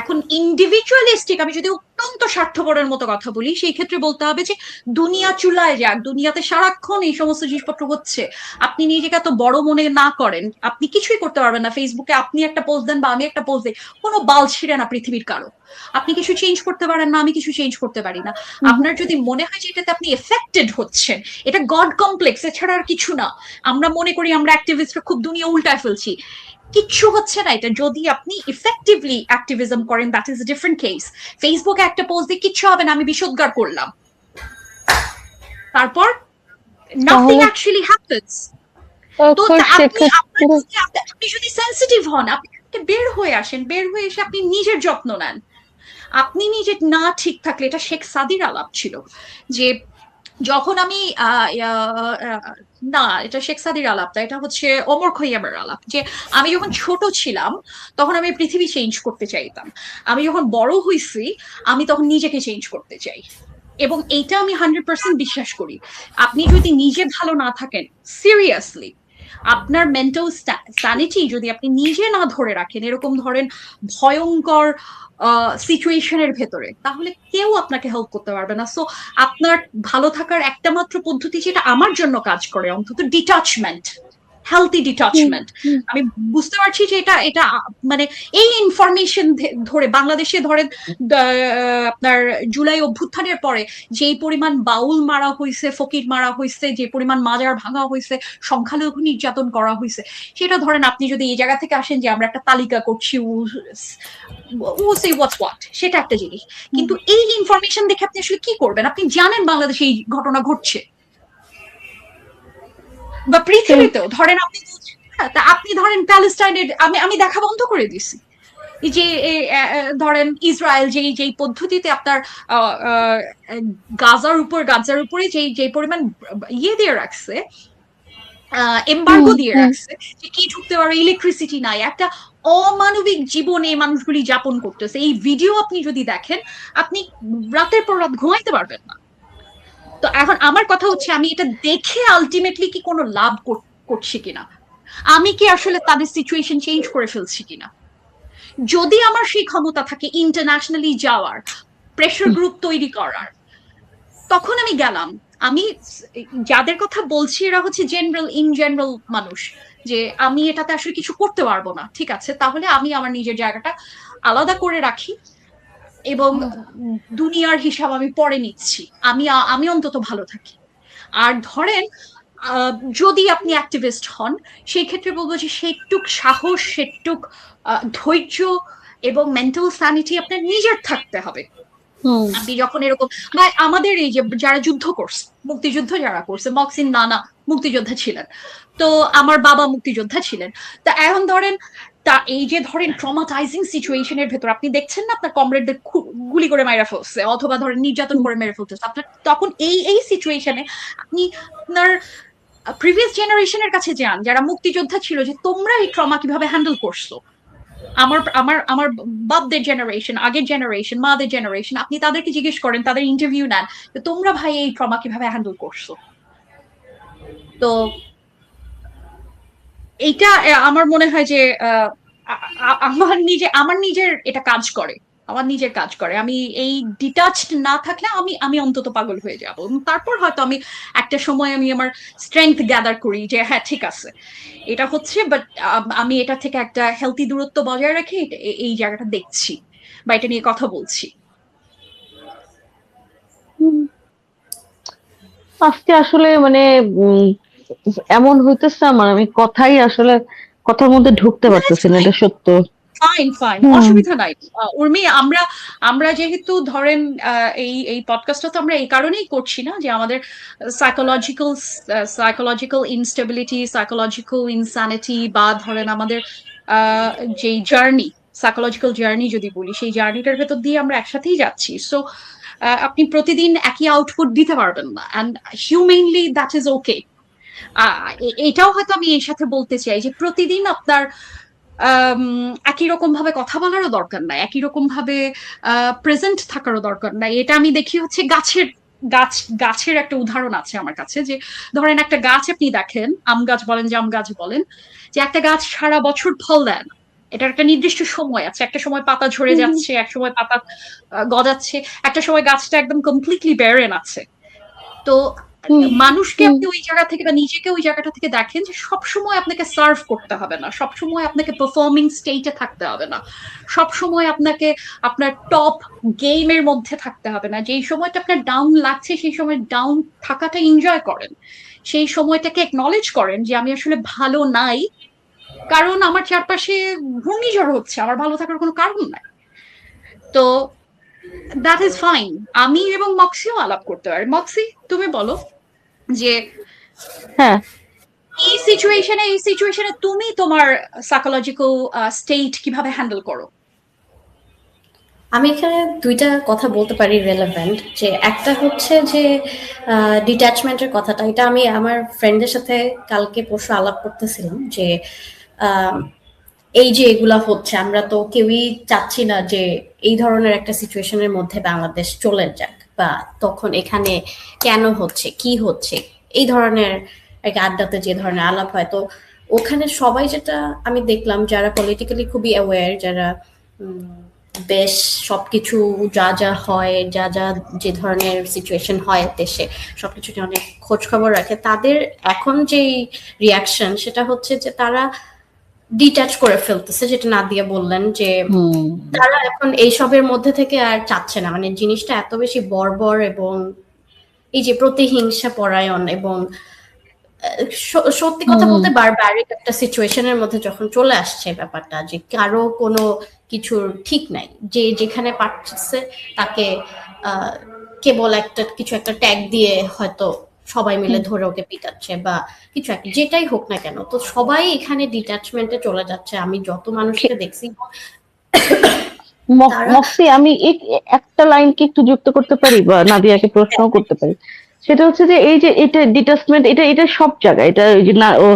এখন ইন্ডিভিজুয়ালিস্টিক, আমি যদি অত্যন্ত স্বার্থপরের মতো কথা বলি, সেই ক্ষেত্রে বলতে হবে যে দুনিয়া চুলায় যাক, দুনিয়াতে সারাক্ষণ এই সমস্ত জিনিসপত্র হচ্ছে, আপনি নিজেকে এত বড় মনে না করেন, আপনি কিছুই করতে পারবেন না। ফেসবুকে আপনি একটা পোস্ট দেন বা আমি একটা পোস্ট দিই, কোনো বাল ছিঁড়ে না পৃথিবীর কারো। আপনি কিছু চেঞ্জ করতে পারেন না, আমি কিছু চেঞ্জ করতে পারি না। আপনার যদি মনে হয় যে এটাতে আপনি এফেক্টেড হচ্ছেন, এটা গড কমপ্লেক্স, এছাড়া আর কিছু না। আমরা মনে করি আমরা অ্যাক্টিভিস্টরা খুব দুনিয়া উল্টায় ফেলছি, কিচ্ছু হচ্ছে না। এটা যদি আপনি ইফেক্টিভলি অ্যাক্টিভিজম করেন, that is a different case. ফেসবুকে একটা পোস্ট দিয়ে কিচ্ছু হবে না, আমি বিষোদ্গার করলাম, তারপর নাথিং তাহলে অ্যাকচুয়ালি হ্যাপেন্স। তো তখন আপনি সেক্ষেত্রে আপনি যদি সেন্সিটিভ হন, আপনি বের হয়ে আসেন, বের হয়ে এসে আপনি নিজের যত্ন নেন। আপনি নিজে না ঠিক থাকলে, এটা শেখ সাদির আলাপ ছিল যে যখন আমি না, এটা শেখ সাদির আলাপ না, এটা হচ্ছে ওমর খৈয়ামের আলাপ, যে আমি যখন ছোট ছিলাম তখন আমি পৃথিবী চেঞ্জ করতে চাইতাম, আমি যখন বড় হইছি আমি তখন নিজেকে চেঞ্জ করতে চাই। এবং এইটা আমি 100% বিশ্বাস করি। আপনি যদি নিজে ভালো না থাকেন, সিরিয়াসলি আপনার মেন্টাল স্যানিটি যদি আপনি নিজে না ধরে রাখেন এরকম ধরেন ভয়ঙ্কর সিচুয়েশনের ভেতরে, তাহলে কেউ আপনাকে হেল্প করতে পারবে না। সো আপনার ভালো থাকার একটা মাত্র পদ্ধতি, যেটা আমার জন্য কাজ করে অন্তত, ডিটাচমেন্ট। Healthy detachment. আমি বুঝতে পারছি যে এটা এটা মানে এই ইনফরমেশন ধরে বাংলাদেশে ধরেন আপনার জুলাই অভ্যুত্থানের পরে যেই পরিমাণ বাউল মারা হয়েছে, ফকির মারা হয়েছে, যে পরিমাণ মাজার ভাঙা হয়েছে, সংখ্যালঘু নির্যাতন করা হয়েছে, সেটা ধরেন আপনি যদি এই জায়গা থেকে আসেন যে আমরা একটা তালিকা করছি সেটা একটা জিনিস, কিন্তু এই ইনফরমেশন দেখে আপনি আসলে কি করবেন? আপনি জানেন বাংলাদেশে এই ঘটনা ঘটছে বা পৃথিবীতেও ধরেন আপনি তা আপনি ধরেন প্যালেস্টাইনের, আমি দেখা বন্ধ করে দিছি। এই যে ধরেন ইসরায়েল যেই পদ্ধতিতে আপনার গাজার উপরে যে পরিমাণ দিয়ে রাখছে, এমবার্গো দিয়ে রাখছে, যে কি ঢুকতে পারবে, ইলেকট্রিসিটি নাই, একটা অমানবিক জীবন এই মানুষগুলি যাপন করতেছে। এই ভিডিও আপনি যদি দেখেন আপনি রাতের পর রাত ঘুমাইতে পারবেন না। তো এখন আমার কথা হচ্ছে, আমি এটা দেখে আলটিমেটলি কি কোনো লাভ করছি কিনা, আমি কি আসলে তাদের সিচুয়েশন চেঞ্জ করে ফেলছি কিনা? যদি আমার সেই ক্ষমতা থাকে ইন্টারন্যাশনালি যাওয়ার, প্রেশার গ্রুপ তৈরি করার, তখন আমি গেলাম। আমি যাদের কথা বলছি এরা হচ্ছে ইন জেনারেল মানুষ, যে আমি এটাতে আসলে কিছু করতে পারবো না, ঠিক আছে, তাহলে আমি আমার নিজের জায়গাটা আলাদা করে রাখি এবং দুনিয়ার হিসাব আমি পরে নিচ্ছি, আমি অন্তত ভালো থাকি। আর ধরেন যদি আপনি অ্যাক্টিভিস্ট হন, সেই ক্ষেত্রে বলবো যে সেটুক সাহস, সেটুক ধৈর্য এবং মেন্টাল স্যানিটি আপনার নিজের থাকতে হবে। আপনি যখন এরকম, বা আমাদের এই যে যারা যুদ্ধ করছে, মুক্তিযুদ্ধ যারা করছে, মক্সিন নানা মুক্তিযোদ্ধা ছিলেন, তো আমার বাবা মুক্তিযোদ্ধা ছিলেন। তা এখন ধরেন তা এই যে ধরেন ট্রমাটাইজিং সিচুয়েশনের ভেতর আপনি দেখছেন না আপনার কমরেডদের গুলি করে মেরে ফেলছে, অথবা ধরেন নির্যাতন করে মেরে ফেলতেছে, আপনার তখন এই সিচুয়েশনে আপনি আপনার প্রিভিয়াস জেনারেশনের কাছে যান যারা মুক্তিযোদ্ধা ছিল, যে তোমরা এই ট্রমা কিভাবে হ্যান্ডেল করছো। আমার আমার আমার বাপদের জেনারেশন, আগের জেনারেশন, মাদের জেনারেশন, আপনি তাদেরকে জিজ্ঞেস করেন, তাদের ইন্টারভিউ নেন, তোমরা ভাই এই ট্রমা কিভাবে হ্যান্ডেল করছো। তো এইটা আমার মনে হয় যে আমার নিজের এটা কাজ করে, আমার নিজের কাজ করে। আমি এই ডিটাচড না থাকলে আমি অন্তত পাগল হয়ে যাব, তারপর হয়তো আমি একটা সময় আমি আমার স্ট্রেংথ গ্যাদার করি যে হ্যাঁ ঠিক আছে এটা হচ্ছে, বাট আমি এটা থেকে একটা হেলথি দূরত্ব বজায় রেখে এই জায়গাটা দেখছি বা এটা নিয়ে কথা বলছি। আজকে আসলে মানে এমন হইতেছে আমার, আমি কথার মধ্যে ঢুকতে পারতেছি না, এটা সত্য। ফাইন ফাইন, অসুবিধা নাই উর্মি। আমরা যেহেতু ধরেন এই পডকাস্টটা তো আমরা এই কারণেই করছি না যে আমাদের সাইকোলজিক্যাল ইনস্টেবিলিটি, সাইকোলজিক্যাল ইনস্যানিটি, বা ধরেন আমাদের যেই জার্নি, সাইকোলজিক্যাল জার্নি যদি বলি, সেই জার্নিটার ভেতর দিয়ে আমরা একসাথেই যাচ্ছি। সো আপনি প্রতিদিন একই আউটপুট দিতে পারবেন না, and humanly that is okay. এটাও হয়তো আমি এর সাথে বলতে চাই যে প্রতিদিন আপনার একই রকম ভাবে কথা বলারও দরকার নাই, একই রকম ভাবে প্রেজেন্ট থাকারও দরকার নাই। এটা আমি দেখি হচ্ছে গাছের একটা উদাহরণ আছে আমার কাছে, যে ধরেন একটা গাছ আপনি দেখেন, আম গাছ বলেন, জাম গাছ বলেন, যে একটা গাছ সারা বছর ফল দেয় না, এটার একটা নির্দিষ্ট সময় আছে, একটা সময় পাতা ঝরে যাচ্ছে, এক সময় পাতা গজাচ্ছে, একটা সময় গাছটা একদম কমপ্লিটলি ব্যারেন আছে। তো মানুষকে আপনি ওই জায়গা থেকে বা নিজেকে ওই জায়গাটা থেকে দেখেন যে সবসময় আপনাকে সার্ভ করতে হবে না, সবসময় আপনাকে পারফর্মিং স্টেটে থাকতে হবে না, সবসময় আপনাকে আপনার টপ গেমের মধ্যে থাকতে হবে না। যেই সময়টা আপনার ডাউন লাগছে সেই সময় ডাউন থাকাটা এনজয় করেন, সেই সময়টাকে একনলেজ করেন যে আমি আসলে ভালো নাই, কারণ আমার চারপাশে ঘূর্ণিঝড় হচ্ছে, আমার ভালো থাকার কোনো কারণ নাই। তো দ্যাট ইজ ফাইন। আমি এবং মক্সিও আলাপ করতে পারি। মক্সি, তুমি বলো যে হ্যাঁ, এই সিচুয়েশনে তুমি তোমার সাইকোলজিক্যাল স্টেট কিভাবে হ্যান্ডেল করো? আমি এখানে দুইটা কথা বলতে পারি রেলেভেন্ট, যে একটা হচ্ছে যে ডিট্যাচমেন্টের কথাটা, এটা আমি আমার ফ্রেন্ডদের সাথে কালকে পরশু আলাপ করতেছিলাম, যে এই যে এগুলা হচ্ছে, আমরা তো কেউই চাচ্ছি না যে এই ধরনের একটা সিচুয়েশনের মধ্যে বাংলাদেশ চলে যাক, বা তখন এখানে কেন হচ্ছে, কি হচ্ছে, এই ধরনের একটা আড্ডাতে যে ধরনের আলাপ হয়। তো ওখানে সবাই, যেটা আমি দেখলাম, যারা পলিটিক্যালি খুবই অ্যাওয়্যার, যারা বেশ সবকিছু যা যা হয়, যা যা যে ধরনের সিচুয়েশন হয় দেশে সবকিছু নিয়ে অনেক খোঁজ খবর রাখে, তাদের এখন যেই রিয়াকশন সেটা হচ্ছে যে তারা ডিট্যাচ করে ফেলতেছে, যেটা নাদিয়া বললেন যে হুম তারা এখন এইসবের মধ্যে থেকে আর চাচ্ছে না, মানে জিনিসটা এত বেশি বর্বর এবং এই যে প্রতিহিংসা পরায়ণ এবং সত্যি কথা হুম বলতে বারবারিক একটা সিচুয়েশনের মধ্যে যখন চলে আসছে ব্যাপারটা, যে কারো কোনো কিছুর ঠিক নাই, যে যেখানে পারছে তাকে আহ, কেবল কিছু একটা ট্যাগ দিয়ে হয়তো সবাই মিলে হুম। ধরে ওকে পিটাচ্ছে বা কিছু একটা, যেটাই হোক না কেন, তো সবাই এখানে ডিট্যাচমেন্টে চলে যাচ্ছে। আমি যত মানুষকে দেখছি তারা মক্সি, আমি একটা লাইন কি একটু যুক্ত করতে পারি বা নাদিয়াকে প্রশ্নও করতে পারি? সেটা হচ্ছে যে এই যে এটা ডিটাচমেন্ট, এটা এটা সব জায়গায়, এটা ওই যে না ও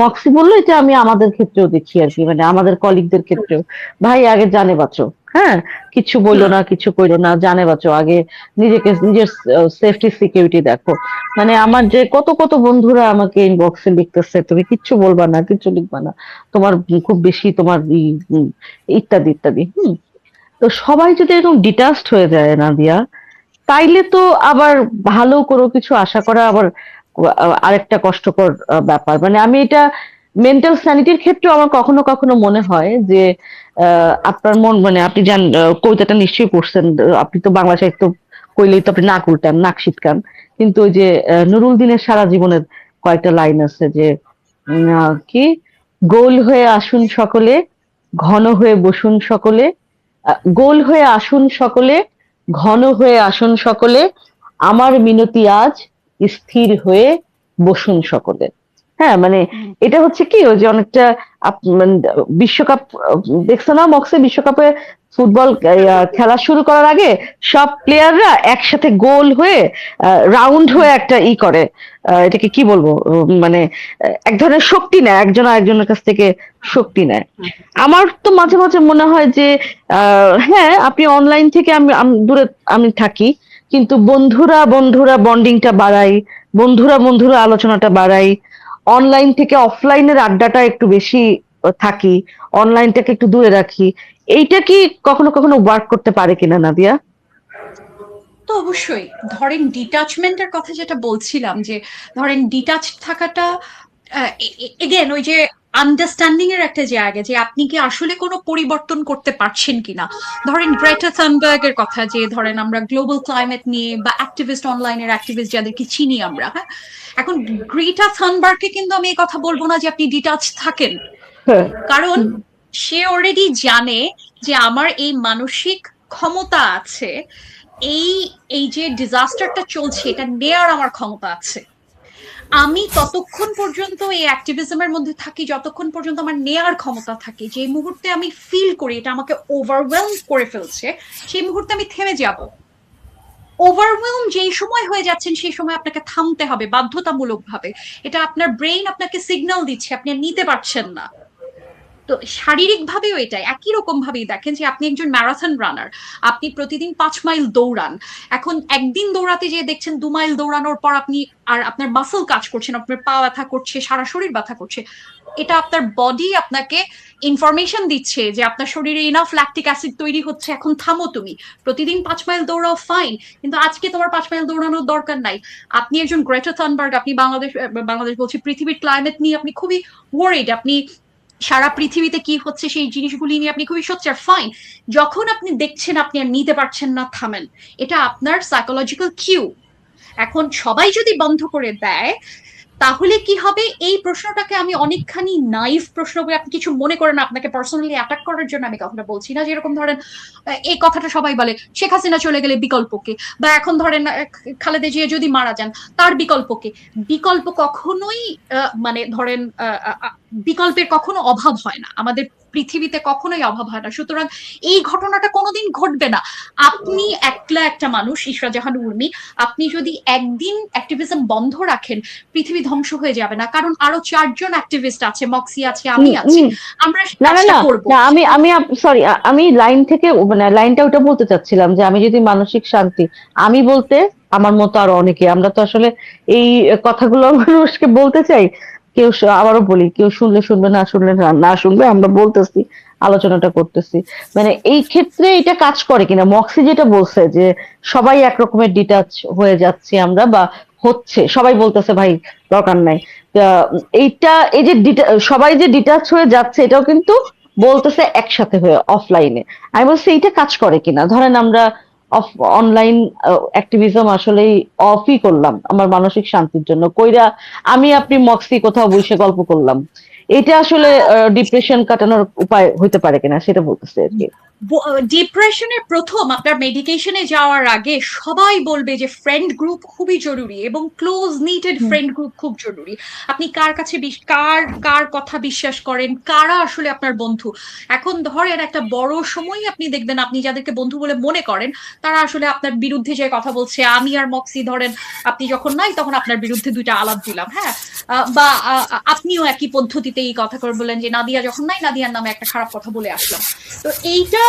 মক্সি বললো, এটা আমি আমাদের ক্ষেত্রেও দেখি আর কি, মানে আমাদের কলিগদের ক্ষেত্রেও। ভাই আগে জানে বাঁচো, হ্যাঁ, কিছু বললো না, কিছু কইলো না, জানে বাঁচো আগে, নিজেকে নিজের সেফটি সিকিউরিটি দেখো। মানে আমার যে কত কত বন্ধুরা আমাকে ইনবক্সে লিখতেছে, তুমি কিচ্ছু বলবা না, কিচ্ছু লিখবা না, তোমার খুব বেশি তোমার ইত্যাদি ইত্যাদি। তো সবাই যদি এরকম ডিটাচড হয়ে যায় নাদিয়া, তাইলে তো আবার ভালো কোনো কিছু আশা করা আবার আরেকটা কষ্টকর ব্যাপার। মানে আমি এটা মেন্টাল স্যানিটির ক্ষেত্রে আমার কখনো কখনো মনে হয় যে আপনার মন, মানে আপনি কবিতাটা নিশ্চয়ই পড়ছেন, আপনি তো বাংলা সাহিত্য কইলেই তো আপনি নাক উল্টান, নাক সিটকান। কিন্তু ওই যে নুরুল দিনের সারা জীবনের কয়েকটা লাইন আছে যে কি, গোল হয়ে আসুন সকলে, ঘন হয়ে বসুন সকলে, গোল হয়ে আসুন সকলে, ঘন হয়ে আসুন সকলে, আমার মিনতি আজ, স্থির হয়ে বসুন সকলে। হ্যাঁ, মানে এটা হচ্ছে কি, ওই যে অনেকটা মানে বিশ্বকাপ দেখছো না মক্সে, বিশ্বকাপে ফুটবল খেলা শুরু করার আগে সব প্লেয়াররা একসাথে গোল হয়ে রাউন্ড হয়ে একটা করে, এটাকে কি বলবো, মানে এক ধরনের শক্তি নেয়, একজন আরেকজনের কাছ থেকে শক্তি নেয়। আমার তো মাঝে মাঝে মনে হয় যে হ্যাঁ, আপনি অনলাইন থেকে দূরে আমি থাকি, কিন্তু বন্ধুরা বন্ধুরা বন্ডিংটা বাড়াই, বন্ধুরা বন্ধুরা আলোচনাটা বাড়াই, অনলাইন থেকে অফলাইনের আড্ডাটা একটু বেশি থাকি, অনলাইনটাকে একটু দূরে রাখি। এইটা কি কখনো কখনো ওয়ার্ক করতে পারে কিনা নাদিয়া? তো অবশ্যই, ধরেন ডিটাচমেন্টের কথা যেটা বলছিলাম, যে ধরেন ডিটাচ থাকাটা এগেন ওই যে আন্ডারস্ট্যান্ডিং এর একটা জায়গা, যে আপনি কি আসলে কোনো পরিবর্তন করতে পারছেন কিনা। ধরেন গ্রেটা থানবার্গের কথা, যে ধরেন আমরা গ্লোবাল ক্লাইমেট নিয়ে বা অ্যাক্টিভিস্ট, অনলাইনের অ্যাক্টিভিস্ট যাদেরকে চিনি আমরা, হ্যাঁ, এখন গ্রেটা থানবার্গকে কিন্তু আমি এই কথা বলবো না যে আপনি ডিটাচ থাকেন, হ্যাঁ। কারণ সে অলরেডি জানে যে আমার এই মানসিক ক্ষমতা আছে, এই এই যে ডিজাস্টারটা চলছে এটা নেয়ার আমার ক্ষমতা আছে। আমি ততক্ষণ পর্যন্ত এই অ্যাক্টিভিজমের মধ্যে থাকি যতক্ষণ পর্যন্ত আমার নেয়ার ক্ষমতা থাকে। যে মুহূর্তে আমি ফিল করি এটা আমাকে ওভারওয়েলম করে ফেলছে, সেই মুহূর্তে আমি থেমে যাব। ওভারওয়েলম যেই সময় হয়ে যাচ্ছেন সেই সময় আপনাকে থামতে হবে বাধ্যতামূলক ভাবে। এটা আপনার ব্রেইন আপনাকে সিগন্যাল দিচ্ছে, আপনি আর নিতে পারছেন না। তো শারীরিক ভাবেও এটা একই রকম ভাবেই দেখেন, যে আপনি একজন ম্যারাথন রানার, আপনি প্রতিদিন 5 মাইল দৌড়ান। এখন একদিন দৌড়াতে যেয়ে দেখছেন 2 মাইল দৌড়ানোর পর আপনি আর আপনার মাসল কাজ করছে না, আপনার পা ব্যথা করছে, সারা শরীর ব্যথা করছে। এটা আপনার বডি আপনাকে ইনফরমেশন দিচ্ছে যে আপনার শরীরে ইনাফ ল্যাকটিক অ্যাসিড তৈরি হচ্ছে, এখন থামো তুমি। প্রতিদিন 5 মাইল দৌড়াও ফাইন, কিন্তু আজকে তোমার 5 মাইল দৌড়ানোর দরকার নাই। আপনি একজন গ্রেটা থানবার্গ, আপনি বাংলাদেশ বলছি, পৃথিবীর ক্লাইমেট নিয়ে আপনি খুবই ওয়ারিড, আপনি সারা পৃথিবীতে কি হচ্ছে সেই জিনিসগুলি নিয়ে আপনি খুবই সোচ্চার, ফাইন। যখন আপনি দেখছেন আপনি আর নিতে পারছেন না, থামেন। এটা আপনার সাইকোলজিক্যাল কিউ। এখন সবাই যদি বন্ধ করে দেয় তাহলে কি হবে, এই প্রশ্নটাকে আমি অনেকখানি নাইভ প্রশ্ন বলে, আপনি কিছু মনে করেন আপনাকে পার্সোনালি অ্যাটাক করার জন্য আমি কথাটা বলছি না। যেরকম ধরেন এই কথাটা সবাই বলে, শেখ হাসিনা চলে গেলে বিকল্পকে, বা এখন ধরেন খালেদা জিয়া যদি মারা যান তার বিকল্পকে। বিকল্প কখনোই মানে ধরেন বিকল্পের কখনো অভাব হয় না, আমাদের পৃথিবীতে কখনোই অভাব হয় না। সুতরাং এই ঘটনাটা কোনোদিন ঘটবে না। আপনি একলা একটা মানুষ, ইশরা জাহান উর্মি, আপনি যদি একদিন অ্যাক্টিভিজম বন্ধ রাখেন পৃথিবী ধ্বংস হয়ে যাবে না, কারণ আরো 4 জন অ্যাক্টিভিস্ট আছে, মক্সি আছে, আমি আছি, আমরা না না কাজটা না করবো। না, আমি সরি, আমি লাইন থেকে মানে লাইনটা ওটা বলতে চাচ্ছিলাম যে আমি যদি মানসিক শান্তি, আমি বলতে আমার মতো আরো অনেকে, আমরা তো আসলে এই কথাগুলো মানুষকে বলতে চাই। কেউ আবারও বলি, কেউ শুনলে শুনবে, না শুনলে না শুনবে, আমরা বলতেছি আলোচনাটা করতেছি। মানে এই ক্ষেত্রে এটা কাজ করে কিনা, মক্সি যেটা বলছে যে সবাই একরকমের ডিটাচ হয়ে যাচ্ছি আমরা, বা হচ্ছে, সবাই বলতেছে ভাই দরকার নাই। এইটা, এই যে সবাই যে ডিটাচ হয়ে যাচ্ছে এটাও কিন্তু বলতেছে একসাথে হয়ে অফলাইনে। আমি বলছি এইটা কাজ করে কিনা। ধরেন আমরা অনলাইন অ্যাক্টিভিজম আসলেই অফই করলাম আমার মানসিক শান্তির জন্য, কইরা আমি আপনি মক্সি কোথাও বসে গল্প করলাম, এটা আসলে ডিপ্রেশন কাটানোর উপায় হইতে পারে কিনা সেটা বলতেছে আর কি। ডিপ্রেশনের প্রথম আপনার মেডিকেশনে যাওয়ার আগে সবাই বলবে যে ফ্রেন্ড গ্রুপ খুবই জরুরি এবং ক্লোজ নিটেড হুম। ফ্রেন্ড গ্রুপ খুব জরুরি। আপনি কার কাছে কার কার কথা বিশ্বাস করেন, কারা আসলে আপনার বন্ধু। এখন ধরেন একটা বড় সময় আপনি দেখবেন আপনি যাদেরকে বন্ধু বলে মনে করেন তারা আসলে আপনার বিরুদ্ধে যে কথা বলছে। আমি আর মক্সি ধরেন আপনি যখন নাই তখন আপনার বিরুদ্ধে দুইটা আলাপ দিলাম, হ্যাঁ, বা আপনিও একই পদ্ধতিতে এই কথা করে বললেন যে নাদিয়া যখন নাই নাদিয়ার নামে একটা খারাপ কথা বলে আসলাম। তো এইটা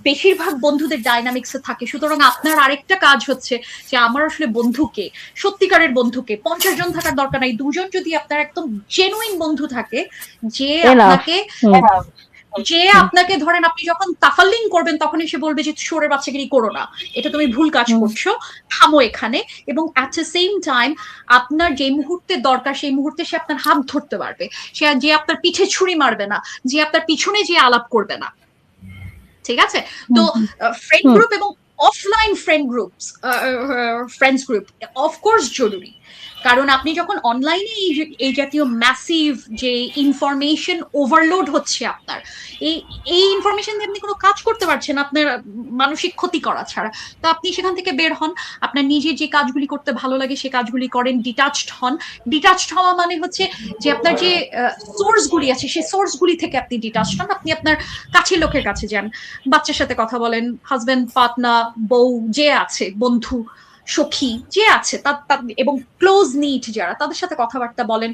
বেশিরভাগ বন্ধুদের ডাইনামিক্সে থাকে। সুতরাং আপনার আরেকটা কাজ হচ্ছে যে আমার আসলে বন্ধুকে, সত্যিকারের বন্ধুকে 50 জন থাকার দরকার নাই, 2 জন যদি আপনার একদম জেনুইন বন্ধু থাকে যে এনাফ। আপনাকে হুম। আপনাকে ধরেন আপনি যখন তাফাল্লিং করবেন তখন এসে বলবে যে শোরের বাচ্চাগিরি করো না, এটা তুমি ভুল কাজ হুম। করছো, থামো এখানে। এবং অ্যাট দ্য সেম টাইম আপনার যে মুহূর্তে দরকার সেই মুহূর্তে সে আপনার হাত ধরতে পারবে, সে যে আপনার পিঠে ছুরি মারবে না, যে আপনার পিছনে যে আলাপ করবে না। ঠিক আছে? তো হুম। হুম। ফ্রেন্ড হুম। গ্রুপ এবং অফলাইন ফ্রেন্ডস গ্রুপ অফকোর্স জরুরি। কারণ আপনি যখন অনলাইনে এই জাতীয় ম্যাসিভ যে ইনফরমেশন ওভারলোড হচ্ছে আপনার, এই এই ইনফরমেশন দিয়ে আপনি কোনো কাজ করতে পারছেন আপনার মানসিক ক্ষতি করা ছাড়া। তো আপনি সেখান থেকে বের হন, আপনার নিজের যে কাজগুলি করতে ভালো লাগে সে কাজগুলি করেন, ডিটাচড হন। ডিটাচড হওয়া মানে হচ্ছে যে আপনার যে সোর্স গুলি আছে সেই সোর্স গুলি থেকে আপনি ডিটাচড হন, আপনি আপনার কাছের লোকের কাছে যান, বাচ্চার সাথে কথা বলেন, হাজবেন্ড, পার্টনার, বউ যে আছে, বন্ধু, সখী যে আছে এবং ক্লোজ নিট যারা তাদের সাথে কথাবার্তা বলেন,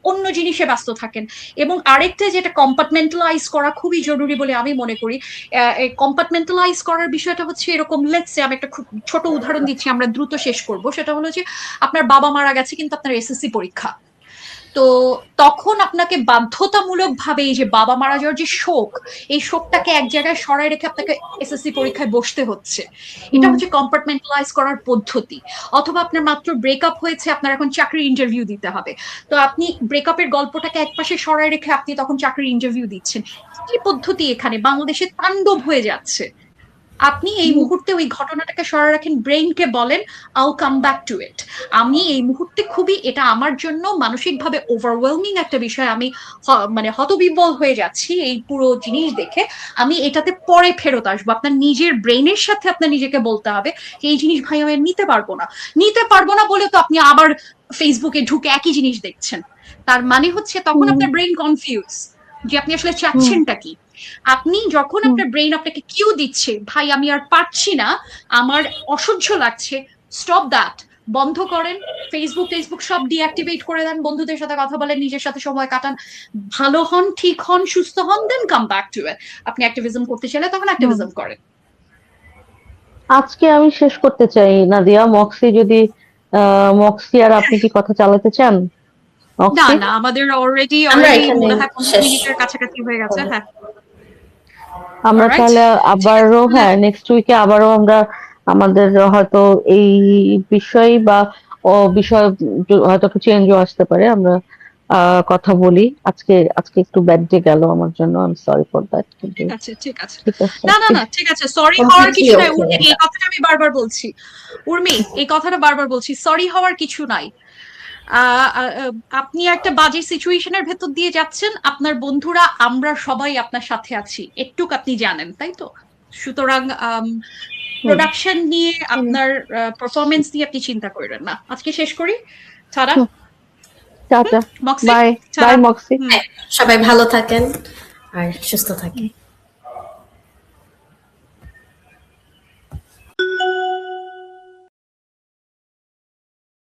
অন্য জিনিসে ব্যস্ত থাকেন। এবং আরেকটা যেটা কম্পার্টমেন্টালাইজ করা খুবই জরুরি বলে আমি মনে করি, কম্পার্টমেন্টালাইজ করার বিষয়টা হচ্ছে এরকম, লেটস আমি একটা খুব ছোট উদাহরণ দিচ্ছি, আমরা দ্রুত শেষ করব। সেটা হলো যে আপনার বাবা মারা গেছে কিন্তু আপনার এসএসসি পরীক্ষা, তো তখন আপনাকে বাধ্যতামূলক ভাবে এই যে বাবা মারা যাওয়ার যে শোক, এই শোকটাকে এক জায়গায় সরায় রেখে আপনাকে এসএসসি পরীক্ষায় বসতে হচ্ছে। এটা হচ্ছে কম্পার্টমেন্টালাইজ করার পদ্ধতি। অথবা আপনার মাত্র ব্রেকআপ হয়েছে, আপনার এখন চাকরির ইন্টারভিউ দিতে হবে, তো আপনি ব্রেকআপের গল্পটাকে একপাশে সরায় রেখে আপনি তখন চাকরির ইন্টারভিউ দিচ্ছেন। কি পদ্ধতি এখানে বাংলাদেশে তাণ্ডব হয়ে যাচ্ছে। আপনি এই মুহূর্তে ওই ঘটনাটাকে সরায় রাখেন, ব্রেইনকে বলেন আইল কাম ব্যাক টু ইট। আমি এই মুহূর্তে খুবই, এটা আমার জন্য মানসিকভাবে ওভারওয়েলমিং একটা বিষয়, আমি মানে হতবিহ্বল হয়ে যাচ্ছি এই পুরো জিনিস দেখে, আমি এটাতে পরে ফেরত আসবো। আপনার নিজের ব্রেইনের সাথে আপনার নিজেকে বলতে হবে যে এই জিনিস ভাই আমি নিতে পারবো না। নিতে পারবো না বলে তো আপনি আবার ফেসবুকে ঢুকে একই জিনিস দেখছেন, তার মানে হচ্ছে তখন আপনার ব্রেইন কনফিউজ যে আপনি আসলে চাচ্ছেনটা কি। আপনি যখন আপনার ব্রেইন আপনাকে কিউ দিচ্ছে ভাই আমি আর পারছি না, আমার অসহ্য লাগছে, স্টপ দ্যাট, বন্ধ করেন। ফেসবুক সব ডিঅ্যাক্টিভেট করে দেন, বন্ধুদের সাথে কথা বলেন, নিজের সাথে সময় কাটান, ভালো হন, ঠিক হন, সুস্থ হন, দেন কাম ব্যাক টু ইট। আপনি অ্যাক্টিভিজম করতে চাইলে তখন অ্যাক্টিভিজম করেন। আজকে আমি শেষ করতে চাই নাদিয়া, মক্সি যদি মক্সি আর আপনি কি কথা চালাতে চান? না মক্সি, না, আমাদের অলরেডি আমরা অলরেডি এখানে মনে হয় 15 শেষ মিনিটের কাছাকাছি হয়ে গেছে। করব। হ্যাঁ, আমরা অলরাইট, তাহলে ঠিক আছে আবারও, তাহলে। হ্যাঁ, নেক্সট উইকে আবারও আমরা আমাদের হয়তো এই বিষয় বা বিষয় হয়তো একটু চেঞ্জও আসতে পারে, আমরা কথা বলি। আজকে আজকে একটু ব্যাড ডে গেল আমার জন্য, I am sorry for that, কিন্তু ঠিক আছে, ঠিক আছে। ঠিক আছে। না না না, ঠিক আছে, সরি হওয়ার কমপ্লিটলি কিছু নাই ওকে উর্মি, এই এটা। কথাটা আমি বারবার বলছি। উর্মি, এই কথাটা বারবার বলছি, সরি হওয়ার কিছু নাই। আপনি একটা বাজে সিচুয়েশনের ভেতর দিয়ে যাচ্ছেন, আপনার বন্ধুরা আমরা সবাই আপনার সাথে আছি, একটুক আপনি জানেন, তাই তো? সুতরাং হুম। প্রোডাকশন নিয়ে, আপনার পারফরমেন্স নিয়ে আপনি চিন্তা করেন না। আজকে শেষ করি, ছাড়া। টাটা, মক্সি, বাই। বাই ছাড়া। মক্সি। হ্যাঁ, সবাই ভালো থাকেন আর সুস্থ থাকেন।